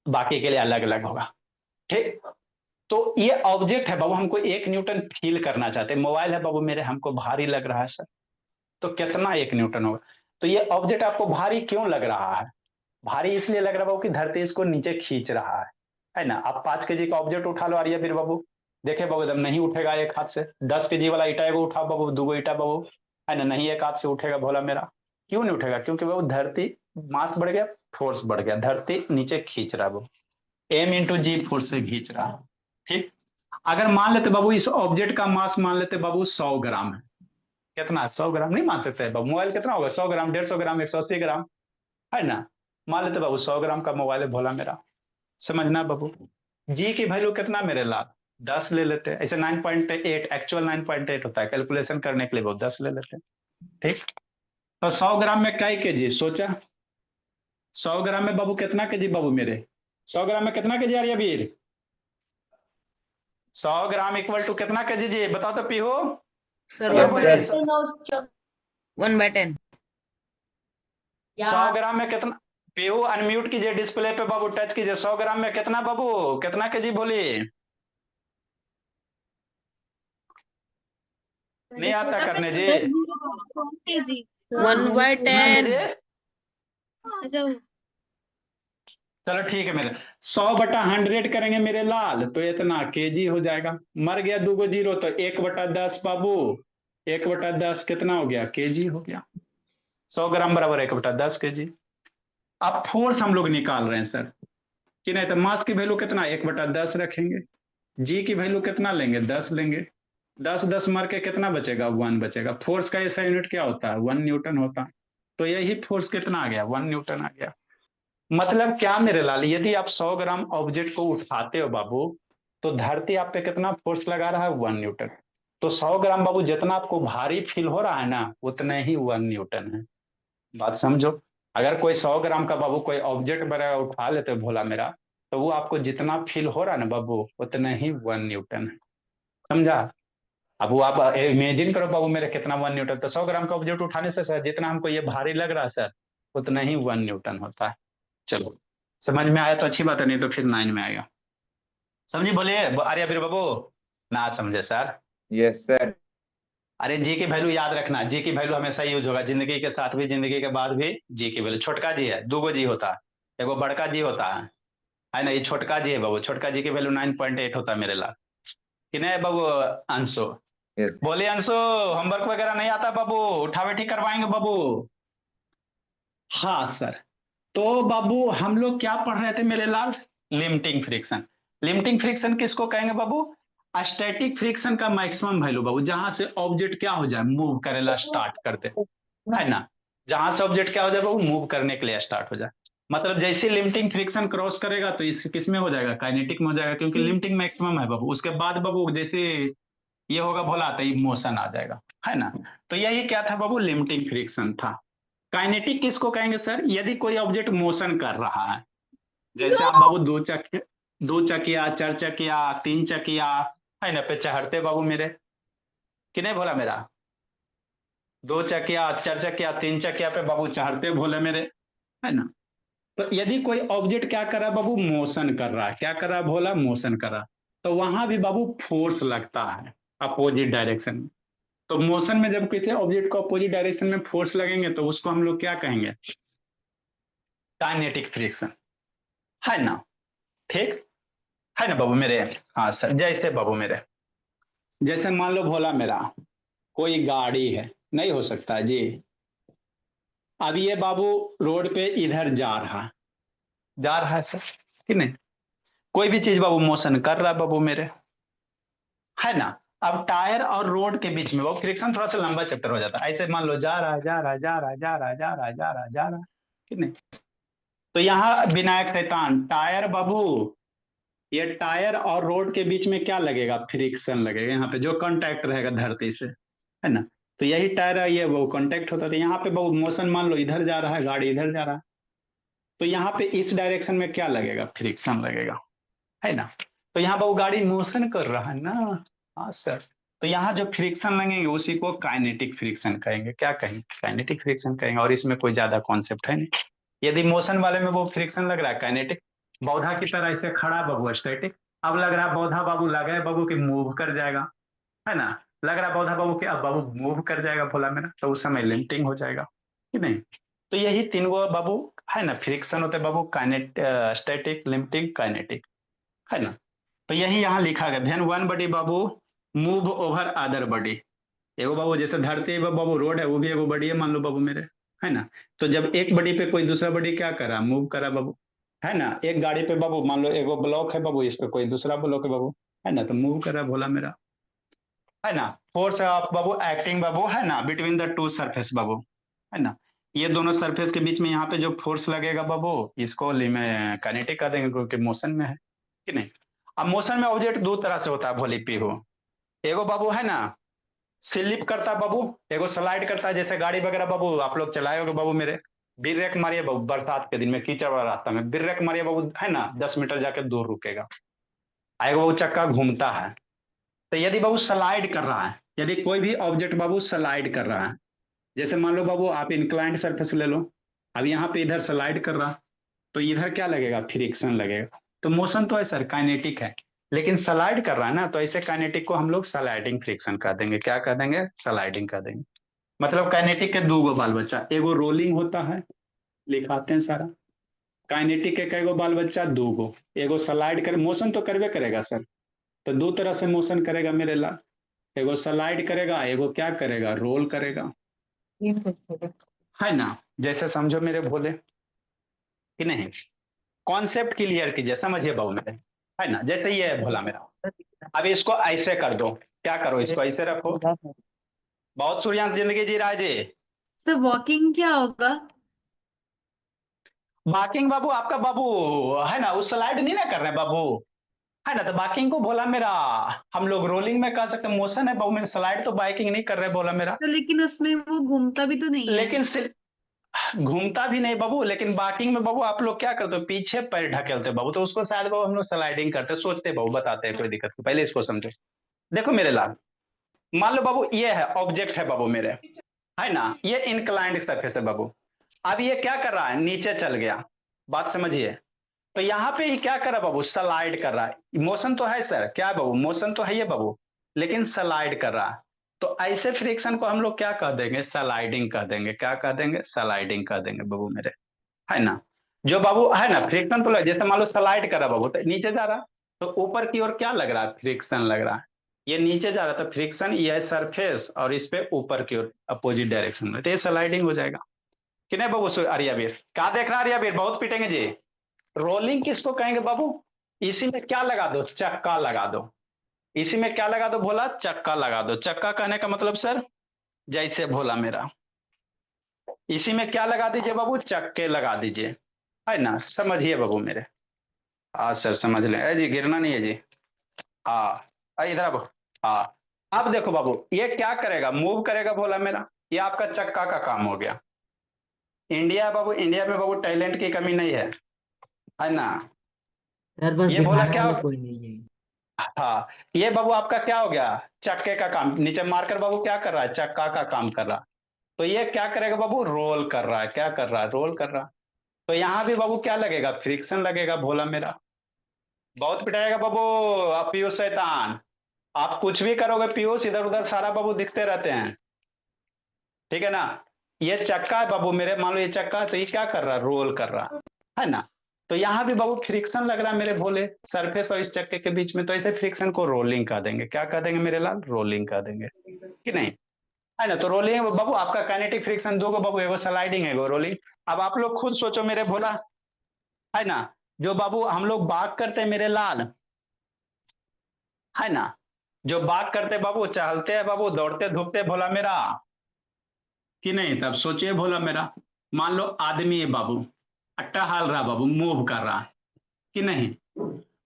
बाकी के लिए अलग अलग होगा, ठीक। तो ये ऑब्जेक्ट है बाबू, हमको 1 न्यूटन फील करना चाहते हैं, मोबाइल है बाबू मेरे, हमको भारी लग रहा है सर, तो कितना 1 न्यूटन होगा। तो ये ऑब्जेक्ट आपको भारी क्यों लग रहा है, भारी इसलिए लग रहा है बाबू कि धरती इसको नीचे खींच रहा है ना। आप 5 केजी का ऑब्जेक्ट उठा लो आर्य फिर बाबू, देखे बाबू एकदम नहीं उठेगा एक हाथ से। 10 केजी वाला ईटा एगो उठा बाबू, 2 ईटा बाबू, है ना, नहीं एक हाथ से उठेगा भोला मेरा। क्यों नहीं उठेगा, क्योंकि बाबू धरती, मास बढ़ गया, फोर्स बढ़ गया, धरती नीचे खींच रहा है बाबू, m×g फोर्स से खींच रहा है, ठीक। अगर मान लेते बाबू इस ऑब्जेक्ट का मास मान लेते बाबू 100 ग्राम है, कितना 100 ग्राम नहीं मान सकते बाबू, मोबाइल कितना होगा, 100 ग्राम, 150 ग्राम, 180 ग्राम, है ना। मान लेते बाबू 100 ग्राम का मोबाइल है भोला मेरा, समझना बाबू। जी की वैल्यू कितना मेरे लाल, 10 ले लेते हैं, ऐसे 9.8 एक्चुअल 9.8 होता है, कैलकुलेशन करने के लिए वो 10 ले लेते हैं, ठीक। तो 100 ग्राम में कई केजी सोचा, 100 ग्राम में बाबू कितना केजी बाबू मेरे, 100 ग्राम में कितना केजी आ रही है वीर, 100 ग्राम इक्वल टू कितना केजी जी बताओ तो पीहू, सर क्या 1 बोले बाय जी, 1/10। 100 ग्राम में कितना, पीहू अनम्यूट कीजिए, डिस्प्ले पे बाबू टच कीजिए, 100 ग्राम में कितना बाबू, कितना केजी बोली, नहीं आता करने जी, 1/10। केजी, चलो ठीक है मेरे, 100/100 करेंगे मेरे लाल, तो इतना केजी हो जाएगा, मर गया 2 जीरो, तो 1/10 बाबू, 1/10 कितना हो गया, केजी हो गया, 100 ग्राम बराबर 1/10 केजी। अब फोर्स हम लोग निकाल रहे हैं सर, कि नहीं, तो मास की वैल्यू कितना 1/10 रखेंगे, जी की वैल्यू कितना लेंगे 10 लेंगे, 10 मार के कितना बचेगा 1 बचेगा, फोर्स का ऐसा यूनिट क्या होता है 1 न्यूटन होता है। तो यही फोर्स कितना आ गया 1 न्यूटन आ गया। मतलब क्या मेरे लाल, यदि आप 100 ग्राम ऑब्जेक्ट को उठाते हो बाबू, तो धरती आप पे कितना फोर्स लगा रहा है 1 न्यूटन। तो 100 ग्राम बाबू जितना आपको भारी फील हो रहा है ना, उतने ही 1 न्यूटन है, बात समझो। अगर कोई 100 ग्राम का बाबू कोई ऑब्जेक्ट वगैरह उठा लेते हो भोला मेरा, तो वो आपको जितना फील हो रहा है ना बाबू, उतना ही 1 न्यूटन है। समझा? अब वो आप इमेजिन करो बाबू मेरे, कितना 1 न्यूटन, तो 100 ग्राम का ऑब्जेक्ट उठाने से सर जितना हमको ये भारी लग रहा है सर, उतना ही 1 न्यूटन होता है। चलो, समझ में आया तो अच्छी बात है, नहीं तो फिर 9 में आएगा। समझी? बोलिए अरे फिर बाबू। ना समझे सर? Yes sir. अरे जी की वैल्यू याद रखना, जी की वैल्यू हमेशा यूज होगा, जिंदगी के साथ भी, जिंदगी के बाद भी जी की वैल्यू। छोटका जी है, 2 गो जी होता है, एगो बड़का जी होता है ना? ये छोटका जी है बाबू, छोटका जी की वैल्यू 9.8 होता है मेरे लाल। कि नहीं बाबू? अंशु यस बोलिए, अंशु होमवर्क वगैरह नहीं आता बाबू? उठा बैठी करवाएंगे बाबू? हाँ सर। तो बाबू हम लोग क्या पढ़ रहे थे मेरे लाल? Limiting friction. लिमिटिंग फ्रिक्शन किसको कहेंगे बाबू? स्टैटिक फ्रिक्शन का मैक्सिमम वैल्यू बाबू, जहां से ऑब्जेक्ट क्या हो जाए, मूव करेला स्टार्ट कर दे, है ना? जहां से ऑब्जेक्ट क्या हो जाए बाबू, मूव करने के लिए स्टार्ट हो जाए। मतलब जैसे लिमिटिंग फ्रिक्शन क्रॉस करेगा तो इस किस में हो जाएगा, काइनेटिक में हो जाएगा, क्योंकि लिमिटिंग मैक्सिमम है बाबू। उसके बाद बाबू जैसे ये होगा भोला, तो मोशन आ जाएगा, है ना? तो यही क्या था बाबू, लिमिटिंग फ्रिक्शन था। काइनेटिक किसको कहेंगे सर? यदि कोई ऑब्जेक्ट मोशन कर रहा है, जैसे आप बाबू 2 चकिया 4 चकिया 3 चकिया, है ना, पे चढ़ते बाबू मेरे, कि नहीं भोला मेरा? 2 चकिया 4 चकिया 3 चकिया पे बाबू चढ़ते भोले मेरे, है ना? तो यदि कोई ऑब्जेक्ट क्या कर रहा है बाबू, मोशन कर रहा है, क्या कर रहा है भोला, मोशन कर रहा है, तो वहां भी बाबू फोर्स लगता है अपोजिट डायरेक्शन में। तो मोशन में जब किसी ऑब्जेक्ट को अपोजिट डायरेक्शन में फोर्स लगेंगे तो उसको हम लोग क्या कहेंगे, काइनेटिक फ्रिक्शन, है ना? ठीक है ना बाबू मेरे? हाँ सर। जैसे बाबू मेरे, जैसे मान लो भोला मेरा, कोई गाड़ी है, नहीं हो सकता है जी। अब ये बाबू रोड पे इधर जा रहा है सर, कि नहीं? कोई भी चीज बाबू मोशन कर रहा है बाबू मेरे, है ना? अब टायर और रोड के बीच में बाबू फ्रिक्शन थोड़ा सा लंबा चैप्टर हो जाता है। ऐसे मान लो जा रहा है जा रहा है जा रहा है जा रहा है जा रहा है जा रहा है जा रहा है, कि नहीं? तो यहाँ विनायक शैतान टायर बाबू, ये टायर और रोड के बीच में क्या लगेगा, फ्रिक्शन लगेगा, यहाँ पे जो कांटेक्ट रहेगा धरती से, है ना? तो यही टायर है, ये वो कांटेक्ट होता था। यहाँ पे वो मोशन मान लो इधर जा रहा है, गाड़ी इधर जा रहा है, तो यहाँ पे इस डायरेक्शन में क्या लगेगा, फ्रिक्शन लगेगा, है ना? तो यहाँ वो गाड़ी मोशन कर रहा है ना। हाँ सर। तो यहाँ जो फ्रिक्शन लगेंगे उसी को काइनेटिक फ्रिक्शन कहेंगे। क्या कहेंगे, काइनेटिक फ्रिक्शन कहेंगे। और इसमें कोई ज्यादा कॉन्सेप्ट है नहीं। यदि मोशन वाले में वो फ्रिक्शन लग रहा है काइनेटिक, पौधा की तरह ऐसे खड़ा बाबू स्टैटिक। अब लग रहा है पौधा बाबू लगा है बाबू कि मूव कर जाएगा, है ना? लग रहा है पौधा बाबू कि अब बाबू मूव कर जाएगा भोला मेरा, तो उस समय लिमिटिंग हो जाएगा, कि नहीं? तो यही 3 गो बाबू, है ना, फ्रिक्शन होते हैं बाबू, काइनेट स्टैटिक लिमिटिंग काइनेटिक, है ना? तो यही यहाँ लिखा गया, when one body Babu move over other body. एगो बाबू जैसे धरती पे बाबू रोड है, वो भी एगो बॉडी है मान लो बाबू मेरे, है ना? तो जब एक बॉडी पे कोई दूसरा बॉडी क्या करा, मूव करा बाबू, है ना? एक गाड़ी पे बाबू मान लो एगो ब्लॉक है बाबू, इस पे कोई दूसरा ब्लॉक है बाबू, है ना? तो मूव करा भोला मेरा, है ना? फोर्स ऑफ बाबू एक्टिंग बाबू, है ना, बिटवीन द टू सरफेस बाबू, है ना? ये दोनों सरफेस के बीच में यहाँ पे जो फोर्स लगेगा बाबू, इसको काइनेटिक कह देंगे, क्योंकि मोशन में है, कि नहीं? अब मोशन में ऑब्जेक्ट 2 तरह से होता है भोली पीहू। एगो बाबू है ना स्लिप करता है बाबू, एगो स्लाइड करता है, जैसे गाड़ी वगैरह बाबू आप लोग चलाए होगे बाबू मेरे, ब्रेक मारिए बाबू, बरसात के दिन में कीचड़ वाला रास्ता में ब्रेक मारिए बाबू, है ना, 10 मीटर जाके दूर रुकेगा, आएगा बाबू चक्का घूमता है। तो यदि बाबू स्लाइड कर रहा है, यदि कोई भी ऑब्जेक्ट बाबू स्लाइड कर रहा है, जैसे मान लो बाबू आप इंक्लाइंड सरफेस ले लो, अब यहाँ पे इधर स्लाइड कर रहा, तो इधर क्या लगेगा, फ्रिक्शन लगेगा। तो मोशन तो है सर काइनेटिक है, लेकिन स्लाइड कर रहा है ना, तो ऐसे काइनेटिक को हम लोग स्लाइडिंग फ्रिक्शन कह देंगे। क्या कह देंगे, स्लाइडिंग कह देंगे। मतलब काइनेटिक के 2 गो बाल बच्चा, एगो रोलिंग होता है, लिखाते हैं सारा। काइनेटिक के कई गो बाल बच्चा, 2 गो। एगो स्लाइड कर, मोशन तो करवे करेगा सर, तो 2 तरह से मोशन करेगा मेरे लाल, एगो स्लाइड करेगा, एगो क्या करेगा, रोल करेगा, है ना? जैसे समझो मेरे भोले, कि नहीं? कॉन्सेप्ट क्लियर कीजिए, समझिए बाबू मेरे, है ना? जैसे ये है भोला मेरा, अब इसको ऐसे कर दो, क्या करो, इसको ऐसे रखो। बहुत सूर्यांश जिंदगी जी रहा है जी। सर वॉकिंग क्या होगा? बाकिंग बाबू आपका बाबू, है ना, उस स्लाइड नहीं ना कर रहे हैं बाबू, है ना? तो बाकिंग को बोला मेरा, हम लोग रोलिंग में कह सकते, मोशन है बाबू मेरा, स्लाइड तो बाइकिंग नहीं कर रहे बोला मेरा। तो लेकिन उसमें वो घूमता भी तो नहीं है। लेकिन घूमता भी नहीं बाबू, लेकिन बाकिंग में बाबू आप लोग क्या करते हो, पीछे पैर ढकेलते हो बाबू, तो उसको शायद बाबू हम लोग स्लाइडिंग करते सोचते बाबू, बताते हैं कोई दिक्कत नहीं, पहले इसको समझो। देखो मेरे लाल, मान लो बाबू ये है ऑब्जेक्ट है बाबू मेरे, है ना, ये इंक्लाइंड सरफेस है बाबू। अब ये क्या कर रहा है, नीचे चल गया, बात समझिए। तो यहाँ पे ये क्या कर रहा है बाबू, स्लाइड कर रहा है। मोशन तो है सर, क्या है बाबू, मोशन तो है ये बाबू, लेकिन स्लाइड कर रहा है। तो ऐसे फ्रिक्शन को हम लोग क्या कह देंगे, स्लाइडिंग कह देंगे। क्या कह देंगे, स्लाइडिंग कह देंगे बाबू मेरे, है ना। जो बाबू है ना फ्रिक्शन, तो जैसे मान लो स्लाइड कर रहा बाबू, तो नीचे जा रहा, तो ऊपर की ओर क्या लग रहा है, फ्रिक्शन लग रहा है। ये नीचे जा रहा तो फ्रिक्शन, ये सरफेस, और इस पे ऊपर की ओर अपोजिट डायरेक्शन में, तो ये स्लाइडिंग हो जाएगा कि नहीं बाबू। आर्यावीर क्या देख रहा है, आर्यावीर बहुत पीटेंगे जी। रोलिंग किसको कहेंगे बाबू, इसी में क्या लगा दो, चक्का लगा दो। इसी में क्या लगा दो भोला, चक्का लगा दो। चक्का कहने का मतलब सर, जैसे भोला मेरा, इसी में क्या लगा दीजिए बाबू, चक्के लगा दीजिए, है ना। समझिए बाबू मेरे, हाँ सर समझ लें, जी गिरना नहीं है जी। हाँ इधर अब, हाँ अब देखो बाबू, ये क्या करेगा, मूव करेगा भोला मेरा, ये आपका चक्का का काम हो गया। इंडिया बाबू, इंडिया में बाबू टैलेंट की कमी नहीं है ना। सर बस ये भोला दिखाने क्या, वाला कोई नहीं है। हाँ ये बाबू आपका क्या हो गया, चक्के का काम। नीचे मार्कर बाबू क्या कर रहा है, चक्का का काम कर रहा। तो ये क्या करेगा बाबू, रोल कर रहा है। क्या कर रहा है, रोल कर रहा। तो यहां भी बाबू क्या लगेगा, फ्रिक्शन लगेगा भोला मेरा। बहुत पिटाएगा बाबू पीयूष शैतान, आप कुछ भी करोगे पीयूष, इधर उधर सारा बाबू दिखते रहते हैं, ठीक है ना। ये चक्का है बाबू मेरे, मान लो ये चक्का है, तो ये क्या कर रहा है, रोल कर रहा है ना। तो यहां भी बाबू फ्रिक्शन लग रहा है मेरे भोले, सरफेस और इस चक्के के बीच में, तो ऐसे फ्रिक्शन को रोलिंग कह देंगे। क्या कह देंगे मेरे लाल, रोलिंग कह देंगे कि नहीं, है ना। तो रोलिंग बाबू आपका काइनेटिक फ्रिक्शन दो बाबू, एगो स्लाइडिंग है, एगो रोलिंग। अब आप लोग खुद सोचो मेरे भोला, है ना। जो बाबू हम लोग बाग करते हैं मेरे लाल, है ना, जो बाग करते बाबू, चहलते हैं बाबू, दौड़ते धूपते भोला मेरा कि नहीं। तब सोचिए भोला मेरा, मान लो आदमी है बाबू, टहल रहा बाबू, मूव कर रहा कि नहीं।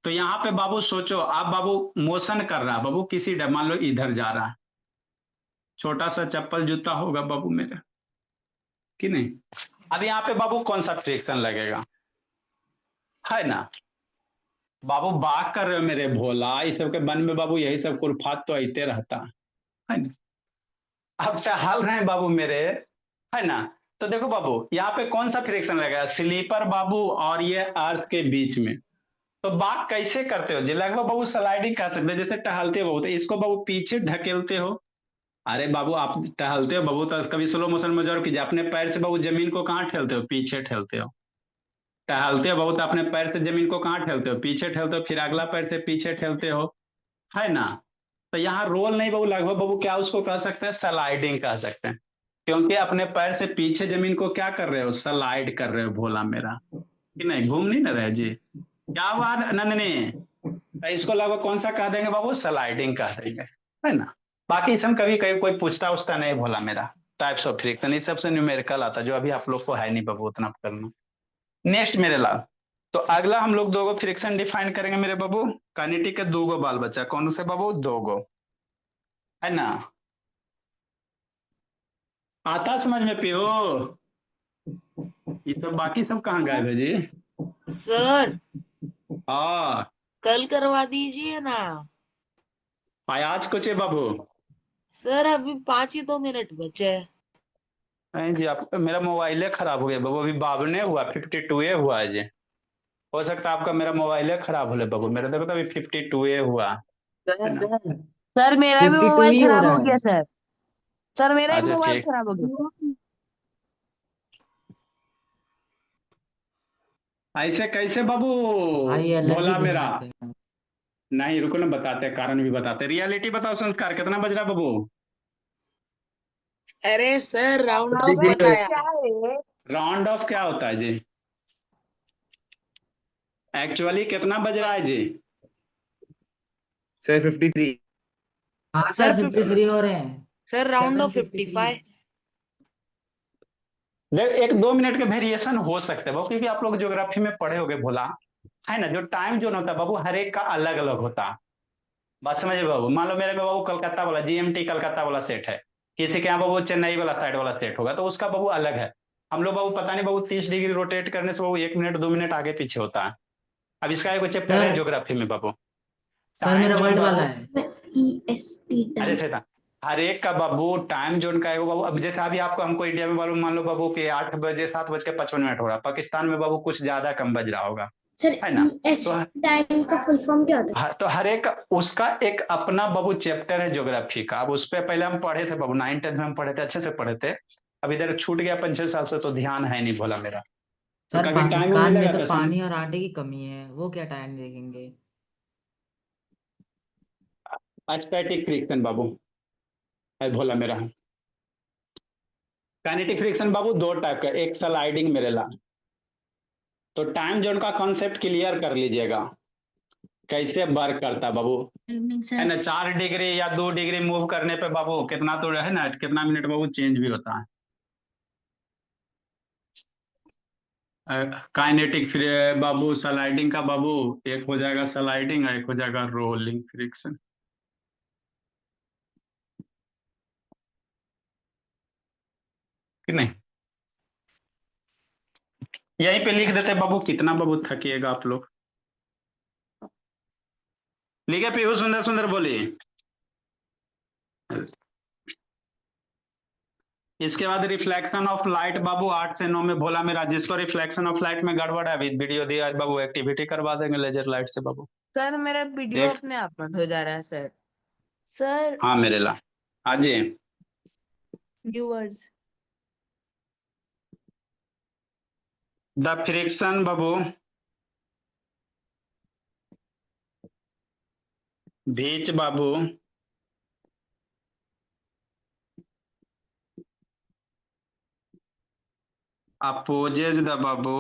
तो यहाँ पे बाबू सोचो आप बाबू, मोशन कर रहा बाबू, किसी मान लो इधर जा रहा है, छोटा सा चप्पल जूता होगा बाबू मेरा कि नहीं। अब यहाँ पे बाबू कौन सा फ्रिक्शन लगेगा, है ना। बाबू बाग कर रहे हो मेरे भोला, इस सब के मन में बाबू यही सब कुरफात तो आते रहता है ना। अब टहल रहे हैं बाबू मेरे, है ना। तो देखो बाबू यहाँ पे कौन सा फ्रिक्शन लगेगा, स्लीपर बाबू और ये अर्थ के बीच में। तो बात कैसे करते हो जी, लगभग बाबू स्लाइडिंग कर सकते हो, जैसे टहलते हो बाबू, तो इसको बाबू पीछे ढकेलते हो। अरे बाबू आप टहलते हो बाबू, तो कभी स्लो मोशन में जरूर कीजिए, अपने पैर से बाबू जमीन को कहाँ ठेलते हो, पीछे ठेलते हो। टहलते हो बाबू, तो अपने पैर से जमीन को कहाँ ठेलते हो, पीछे ठेलते हो, फिर अगला पैर से पीछे ठेलते हो, है ना। तो यहाँ रोल नहीं बाबू, लगभग बाबू क्या उसको कह सकते हैं, स्लाइडिंग कह सकते हैं, क्योंकि अपने पैर से पीछे जमीन को क्या कर रहे हो, स्लाइड कर रहे हो भोला मेरा कि नहीं। घूम नहीं ना रहे जी, क्या हुआ नंदनी। तो इसको लगभग कौन सा कह देंगे बाबू, स्लाइडिंग कह देंगे, है ना। बाकी इसमें कभी कभी कोई पूछता उछता नहीं भोला मेरा, टाइप्स ऑफ फ्रिक्शन इस सबसे न्यूमेरिकल आता, जो अभी आप लोग को है नहीं बाबू उतना करना। नेक्स्ट मेरे लाल, तो अगला हम लोग दो गो फ्रिक्शन डिफाइन करेंगे मेरे बाबू। काइनेटिक के दो गो बाल बच्चा, कौन से बाबू, दो गो, है ना। आता समझ में पियो, ये सब बाकी सब कहाँ गायब है जी। सर हाँ कल करवा दीजिए ना। आज कुछ है बाबू। सर अभी 5 ही तो मिनट बचे हैं। नहीं जी, आप मेरा मोबाइल खराब हो गया बाबू, अभी बाबने हुआ 52 हुआ है जी। हो सकता है आपका मेरा मोबाइल खराब हो ले बाबू, मेरा देखो तो अभी 52 हुआ है ना। सर मेरा भी 52 मोबाइल ही हो खराब रहा हो है। गया सर। सर मेरा भी अच्छा मोबाइल ठीक, खराब हो गया। ऐसे कैसे बाबू, भाई अलग ही भोला मेरा। दुनिया से है। नहीं रुको ना, बताते हैं, कारण भी बताते हैं। रियलिटी बताओ संस्कार, कितना बज रहा बाबू। अरे सर राउंड ऑफ सर बताया। क्या है, राउंड ऑफ क्या होता है जी, एक्चुअली कितना बज रहा है जी। सर 53। हाँ सर सर 53 हो रहे हैं। Sir round of 7:53। 55। देख 1-2 मिनट के वेरिएशन हो सकते हैं बाबू, क्योंकि आप लोग ज्योग्राफी में पढ़े होगे भोला, है ना। जो टाइम जोन होता है बाबू हर एक का अलग अलग होता है, बात समझे बाबू। मान लो मेरे में बाबू कलकत्ता वाला जीएमटी कलकत्ता वाला सेट है, किसी के यहाँ बाबू चेन्नई वाला साइड वाला सेट होगा, तो उसका बाबू अलग है। हम लोग बाबू पता नहीं बाबू 30 डिग्री रोटेट करने से बाबू 1 मिनट 2 मिनट आगे पीछे होता है। अब इसका एक चैप्टर है सर ज्योग्राफी में बाबू, सर मेरा टाइम वर्ल्ड जोन वाला बाबू। है। EST अरे टाइम। सही था। हर एक का बाबू टाइम जोन का है वो बाबू। अब जैसे अभी आपको हमको इंडिया में बाबू मान लो बाबू कि 8 बजे 7:55 हो रहा, पाकिस्तान में बाबू कुछ ज्यादा कम बज रहा होगा, सर है ना। तो EST टाइम का फुल फॉर्म क्या होता है? तो हर एक उसका एक अपना बाबू चैप्टर है ज्योग्राफी का। अब उस पे पहले हम पढ़े थे बाबू, 9th 10th में हम पढ़े थे, अच्छे से पढ़े थे। अब इधर छूट गया 5 6 साल से, तो ध्यान है नहीं भोला मेरा। तो सर कभी टाइम पाकिस्तान में मिलेगा तो तो पानी और आटे की कमी है, वो क्या टाइम देखेंगे? स्टैटिक फ्रिक्शन बाबू है भोला मेरा। काइनेटिक फ्रिक्शन बाबू 2 टाइप का, एक स्लाइडिंग मेरे ला। तो टाइम जोन का कॉन्सेप्ट क्लियर कर लीजिएगा, कैसे वर्क करता है बाबू, है ना। 4 डिग्री या 2 डिग्री मूव करने पे बाबू कितना तो है ना, कितना मिनट बाबू चेंज भी होता है। काइनेटिक फिर बाबू स्लाइडिंग का बाबू, एक हो जाएगा स्लाइडिंग और एक हो जाएगा रोलिंग फ्रिक्शन। कि नहीं, यहीं पे लिख देते बाबू, कितना बाबू थकिएगा आप लोग। लिखे पीहू सुंदर सुंदर बोली। इसके बाद रिफ्लेक्शन ऑफ लाइट बाबू 8 से 9 में भोला मेरा। जिसको रिफ्लेक्शन ऑफ लाइट में गड़बड़ है, अभी वीडियो दिया है बाबू, एक्टिविटी करवा देंगे लेजर लाइट से बाबू। सर मेरा वीडियो देख अपने आप बंद हो जा रहा है सर। सर हाँ मेरे ला, हाँ जी। व्यूअर्स द फ्रिक्शन बाबू बीच बाबू अपोजेज द बाबू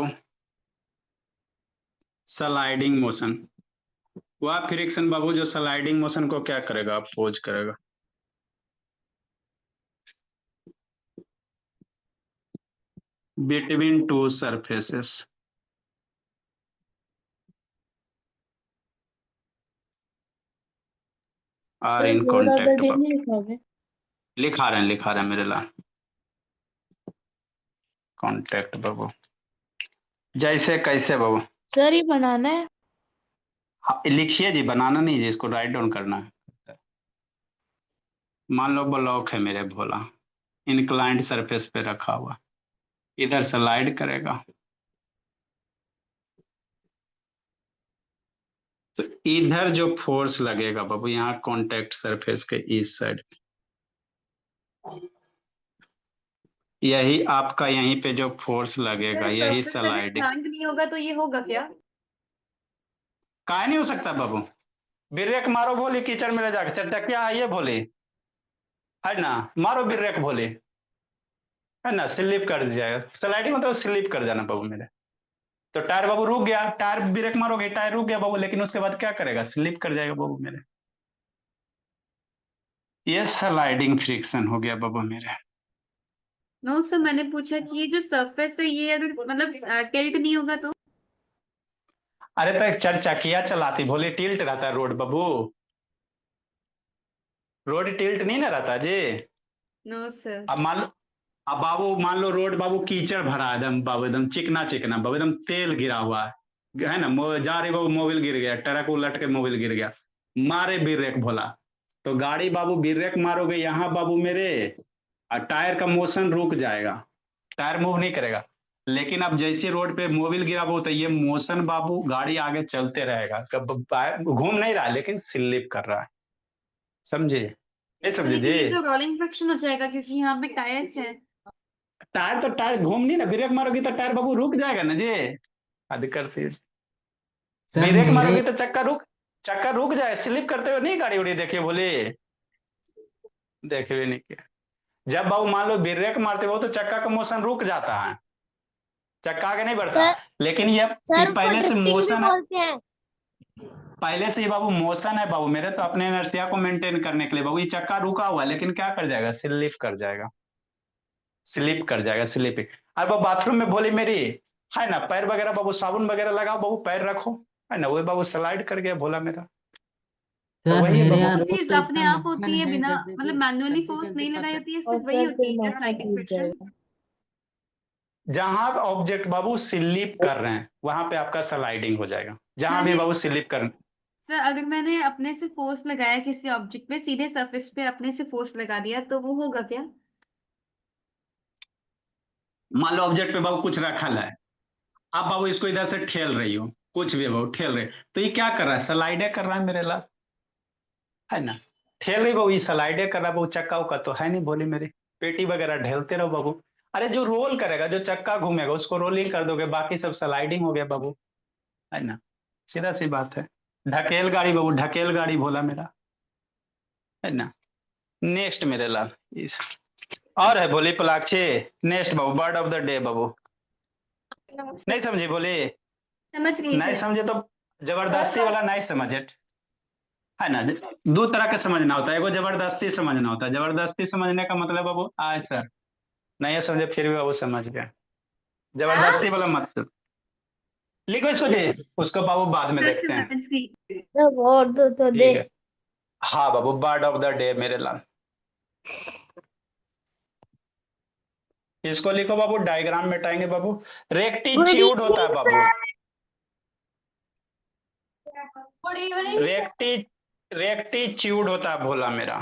स्लाइडिंग मोशन। वह फ्रिक्शन बाबू जो स्लाइडिंग मोशन को क्या करेगा, अपोज करेगा। Between two surfaces are in contact बाबू। लिखा रहे हैं मेरे ला, कॉन्टेक्ट बाबू जैसे कैसे बाबू। सर ये बनाना है। हाँ, लिखिए जी, बनाना नहीं जी, इसको राइट डाउन करना है। मान लो ब्लॉक है मेरे भोला, इनक्लाइंड सरफेस पे रखा हुआ, इधर स्लाइड करेगा तो इधर जो फोर्स लगेगा बाबू, यहाँ कॉन्टेक्ट सरफेस के इस साइड, यही आपका यहीं पे जो फोर्स लगेगा सर यही सरफेस अगर स्लाइडिंग। स्लैंट नहीं होगा तो ये होगा क्या? काहे नहीं हो सकता बाबू, ब्रेक मारो भोली, कीचड़ में ले जाकर चरचकिया आइए भोली, है ना, मारो ब्रेक भोली, है ना, स्लिप कर जाएगा। स्लाइडिंग मतलब स्लिप कर जाना बाबू मेरे। तो टायर बाबू रुक गया, टायर ब्रेक मारोगे टायर रुक गया बाबू, लेकिन उसके बाद क्या करेगा, स्लिप कर जाएगा बाबू मेरे। ये स्लाइडिंग फ्रिक्शन हो गया बाबू मेरे। नो सर, मैंने पूछा कि ये जो सरफेस है ये अगर मतलब टिल्ट नहीं होगा तो? अरे तो एक 4 चकिया चलाती भोली, टिल्ट रहता है रोड बाबू, रोड टिल्ट नहीं ना रहता जी। No sir. अब मान लो, अब बाबू मान लो रोड बाबू कीचड़ भरा है एकदम बाबू, एकदम चिकना चिकना बाबू, एकदम तेल गिरा हुआ है ना, जा रही बाबू मोबिल गिर गया, ट्रक उलट के मोबिल गिर गया, मारे ब्रेक भोला, तो गाड़ी बाबू ब्रेक मारोगे यहाँ बाबू मेरे, और टायर का मोशन रुक जाएगा, टायर मूव नहीं करेगा। लेकिन अब जैसे रोड पे मोबिल गिरा बाबू, तो ये मोशन बाबू गाड़ी आगे चलते रहेगा, घूम नहीं रहा है लेकिन स्लिप कर रहा है, समझे, नहीं सर समझे लेकिन ये जी। तो रोलिंग फ्रिक्शन हो जाएगा क्योंकि यहाँ पे टायर्स हैं। टायर तो टायर घूम नहीं ना, ब्रेक मारोगी तो टायर बाबू रुक जाएगा ना जी। हद करती है, सर ब्रेक मेरे मारोगी तो चक्का रुक जाए, स्लिप करते हुए नहीं गाड़ी उड़ी देखिए बोले, देखे हुए नहीं किया। जब बाबू मान लो ब्रेक मारते हो तो चक्का का मोशन रुक जाता है, चक्का आगे नहीं बढ़ता। सर लेकिन ये सर उसको पहले से ड्रिफ्टिंग भी मोशन है, बोलते हैं। पहले से ही बाबू मोशन है बाबू मेरे, तो अपने इनर्शिया को मेंटेन करने के लिए बाबू ये चक्का रुका हुआ है, लेकिन क्या कर जाएगा, स्लिप कर जाएगा, स्लिप कर जाएगा, स्लिप। अब वो बाथरूम में बोली मेरी, है ना, पैर वगैरह बाबू साबुन वगैरह लगाओ बाबू, पैर रखो, है ना, वही बाबू स्लाइड कर गया भोला मेरा। तो सर वही है मेरे बाबू। यहाँ वो रोड चीज तो अपने इतना आप मक्खन होती है है, बिना जैसे मतलब कि मैनुअली चलते फोर्स चलते नहीं लगाई पता। होती है, और सिर्फ वही सर होती फिर है क्या माथा स्लाइडिंग टूट फ्रिक्शन? जाएगा। जहां ऑब्जेक्ट बाबू स्लिप कर रहे हैं वहां पे आपका स्लाइडिंग हो जाएगा, जहां भी मैंने बाबू स्लिप कर। सर अगर मैंने अपने से फोर्स लगाया किसी ऑब्जेक्ट पे, सीधे सरफेस पे अपने से फोर्स लगा दिया, तो वो होगा क्या? मान लो ऑब्जेक्ट पे बाबू कुछ रखल है, आप बाबू इसको इधर से ठेल रही हो, कुछ भी बाबू ठेल रहे, तो ये क्या कर रहा है, स्लाइडे कर रहा है मेरे लाल, है ना। ठेल रही बाबू, ये स्लाइडे कर रहा है बाबू, चक्का उक्का तो है नहीं, बोली मेरी पेटी वगैरह ढेलते रहो बाबू। अरे जो रोल करेगा, जो चक्का घूमेगा उसको रोलिंग कर दोगे, बाकी सब स्लाइडिंग हो गया बाबू, है ना। सीधा सी बात है। ढकेल गाड़ी बाबू, ढकेल गाड़ी बोला मेरा, है ना। नेक्स्ट मेरे लाल इस और है बोली पलाक्षी। नेक्स्ट बाबू, बर्ड ऑफ द डे बाबू। नहीं समझे बोले, समझ गई नहीं सर। समझे तो जबरदस्ती वाला नहीं समझे, है ना। दो तरह के समझना होता है, एगो जबरदस्ती समझना होता है। जबरदस्ती समझने का मतलब बाबू आए सर, नहीं समझे फिर भी बाबू समझ गए, जबरदस्ती वाला मत समझ। लिखो इसको जी, उसको बाबू बाद में सर देखते हैं, समझ गई। और तो ठीक है। हाँ बाबू, बर्ड ऑफ द डे मेरे लाल, इसको लिखो बाबू, डायग्राम मिटाएंगे बाबू। रेक्टिच्यूड होता है बाबू, गुड इवनिंग रेक्टी रेक्टिच्यूड होता है भोला मेरा।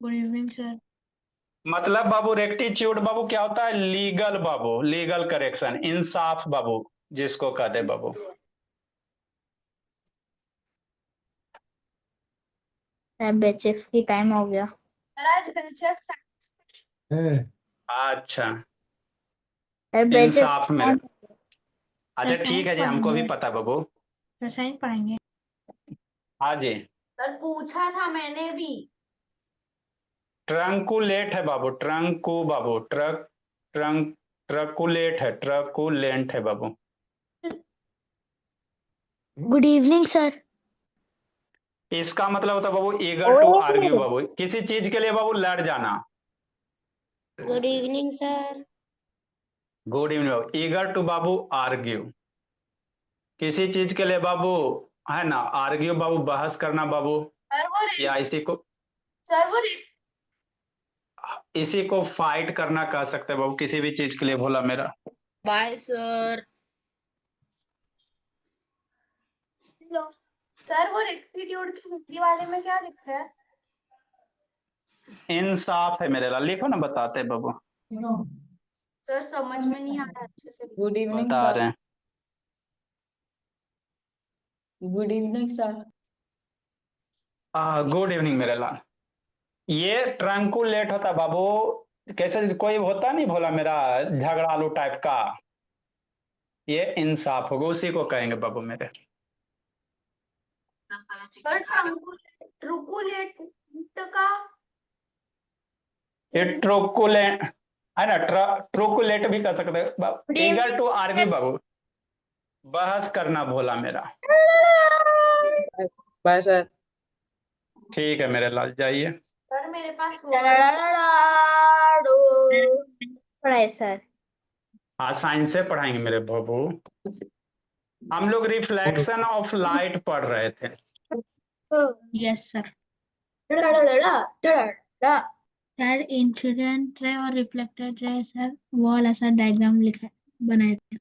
Good evening sir. मतलब बाबू रेक्टिच्यूड बाबू क्या होता है, लीगल बाबू, लीगल करेक्शन, इंसाफ बाबू जिसको कहते बाबू। बेचेफ की टाइम हो गया। अच्छा, बेचेफ इंसाफ मेरे, अच्छा ठीक है जी, हमको भी पता बाबू। रसायन पढ़ेंगे। हाँ जी, सर पूछा था मैंने भी। ट्रंकुलेट है बाबू, ट्रंकु बाबू, ट्रंक ट्रकुलेट है, ट्रकुलेंट है बाबू। Good evening sir. इसका मतलब होता है बाबू ईगर टू आर्ग्यू बाबू, किसी चीज के लिए बाबू लड़ जाना। Good evening sir. Good evening बाबू, ईगर टू बाबू आर्ग्यू, किसी चीज के लिए बाबू, है ना, आर्ग्यू बाबू बहस करना बाबू, सर वो या सर वो इसी को फाइट करना कह सकते हैं बाबू, किसी भी चीज के लिए भोला मेरा। Bye sir. सर वो रेक्टिट्यूड की हिंदी वाले में क्या लिखा है? इंसाफ है मेरे लाल, लिखो ना, बताते हैं बाबू, सर समझ में नहीं आ रहा अच्छे से। गुड इवनिंग बता रहे सर। हैं। Good evening sir. Good evening मेरे लाल। ये ट्रंकुलेट होता है बाबू, कैसे कोई होता नहीं भोला मेरा झगड़ालू टाइप का, ये इंसाफ होगा, उसी को कहेंगे बाबू मेरे। सर ट्रुकुलेट का ये ट्रोकुलेट है ना, ट्रोकुलेट भी कर सकते हैं, ईगर टू आर्ग्यू बाबू, बहस करना भोला मेरा। Bye sir. ठीक है मेरे लाल, जाइए। सर मेरे पास पढ़ाए सर। आज साइंस से पढ़ाएंगे मेरे बाबू। हम लोग रिफ्लेक्शन ऑफ लाइट पढ़ रहे थे। Yes sir. Sir incident ray और रिफ्लेक्टेड रे सर, वो वाला सर डायग्राम लिखा बनाए थे।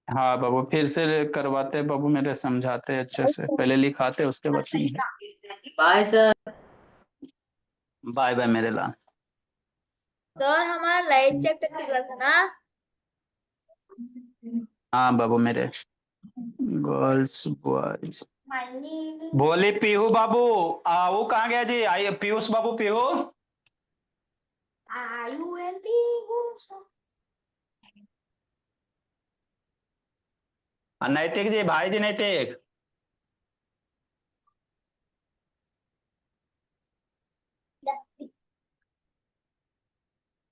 हाँ बाबू, फिर से करवाते बाबू मेरे, समझाते अच्छे से, पहले लिखाते उसके बाद समझे। Bye sir. बाय बाय मेरे लाल। सर हमारा लाइट चैप्टर निकला था ना। हाँ बाबू मेरे, गर्ल्स बॉयज, बोले पीहू बाबू, वो कहाँ गया जी, आई पीयूष बाबू, पीहू नैतिक जी, भाई जी नैतिक,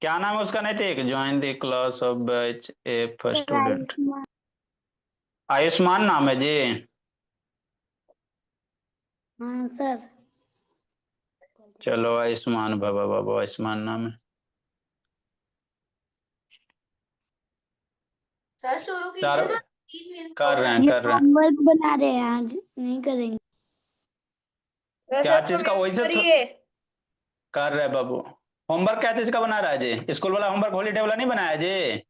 क्या नाम है उसका नैतिक, join the class of batch A first student. Ayushman नाम है जी। हाँ सर। चलो आयुष्मान बाबा, बाबू आयुष्मान नाम है। सर शुरू कीजिए सर ना, 3 मिनट कर रहे हैं, ये कर रहे हैं। होमवर्क बना रहे हैं, आज नहीं करेंगे। क्या चीज का, वैसे कर रहे हैं बाबू। होमवर्क क्या चीज का बना रहा है जी, स्कूल वाला होमवर्क हॉलीडे वाला नहीं बनाया जी।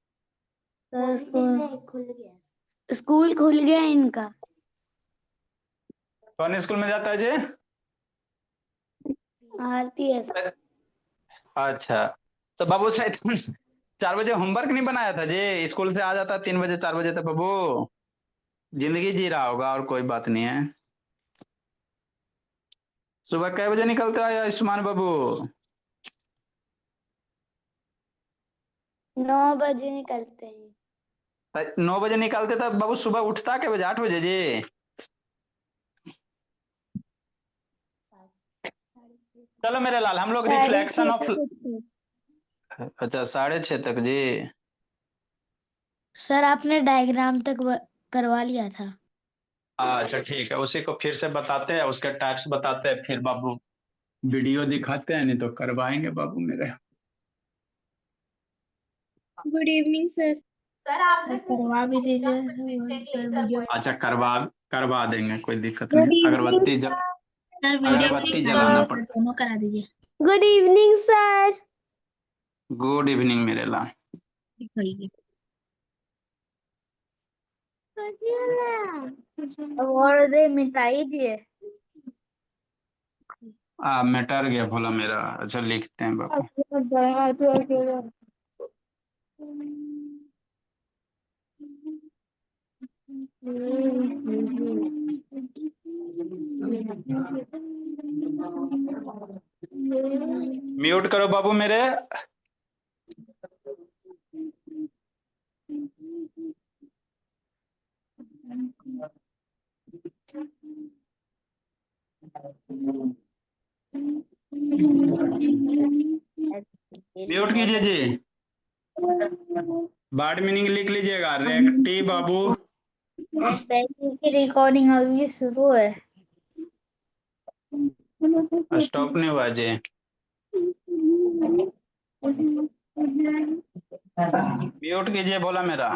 स्कूल खुल गया इनका। कौन स्कूल में जाता है जी? RPS। अच्छा, तो बाबू शायद 4 बजे होमवर्क नहीं बनाया था जी? स्कूल से आ जाता 3 बजे 4 बजे तक बाबू। जिंदगी जी रहा होगा और कोई बात नहीं है। सुबह कै बजे निकलते हो आयुष्मान बाबू? 9 बजे निकलते हैं। 9 बजे निकलते तब बाबू सुबह उठता कै बजे? 8 बजे जी? चलो मेरे लाल, हम लोग रिफ्लेक्शन ऑफ, अच्छा 6:30 तक जी। सर आपने डायग्राम तक करवा लिया था। अच्छा ठीक है, उसी को फिर से बताते हैं, उसके टाइप्स बताते हैं, फिर बाबू वीडियो दिखाते हैं, नहीं तो करवाएंगे बाबू मेरे। Good evening sir. सर आपने करवा भी दीजिए सर वीडियो। अच्छा करवा देंगे, कोई दिक्कत नहीं। अगरबत्ती सर वीडियो अगरबत्ती जलाना पड़। दोनों करा दीजिए। Good evening sir. Good evening मेरे लाल। दिखाइए। और दे मिटाई दिए। मिटर गया भोला मेरा। अच्छा लिखते हैं बाबू। म्यूट करो बाबू मेरे। म्यूट कीजिए जी। वर्ड मीनिंग लिख लीजिएगा। रेक्टी बाबू। की रिकॉर्डिंग अभी शुरू है। स्टॉप नहीं हुआ जी। म्यूट कीजिए बोला मेरा।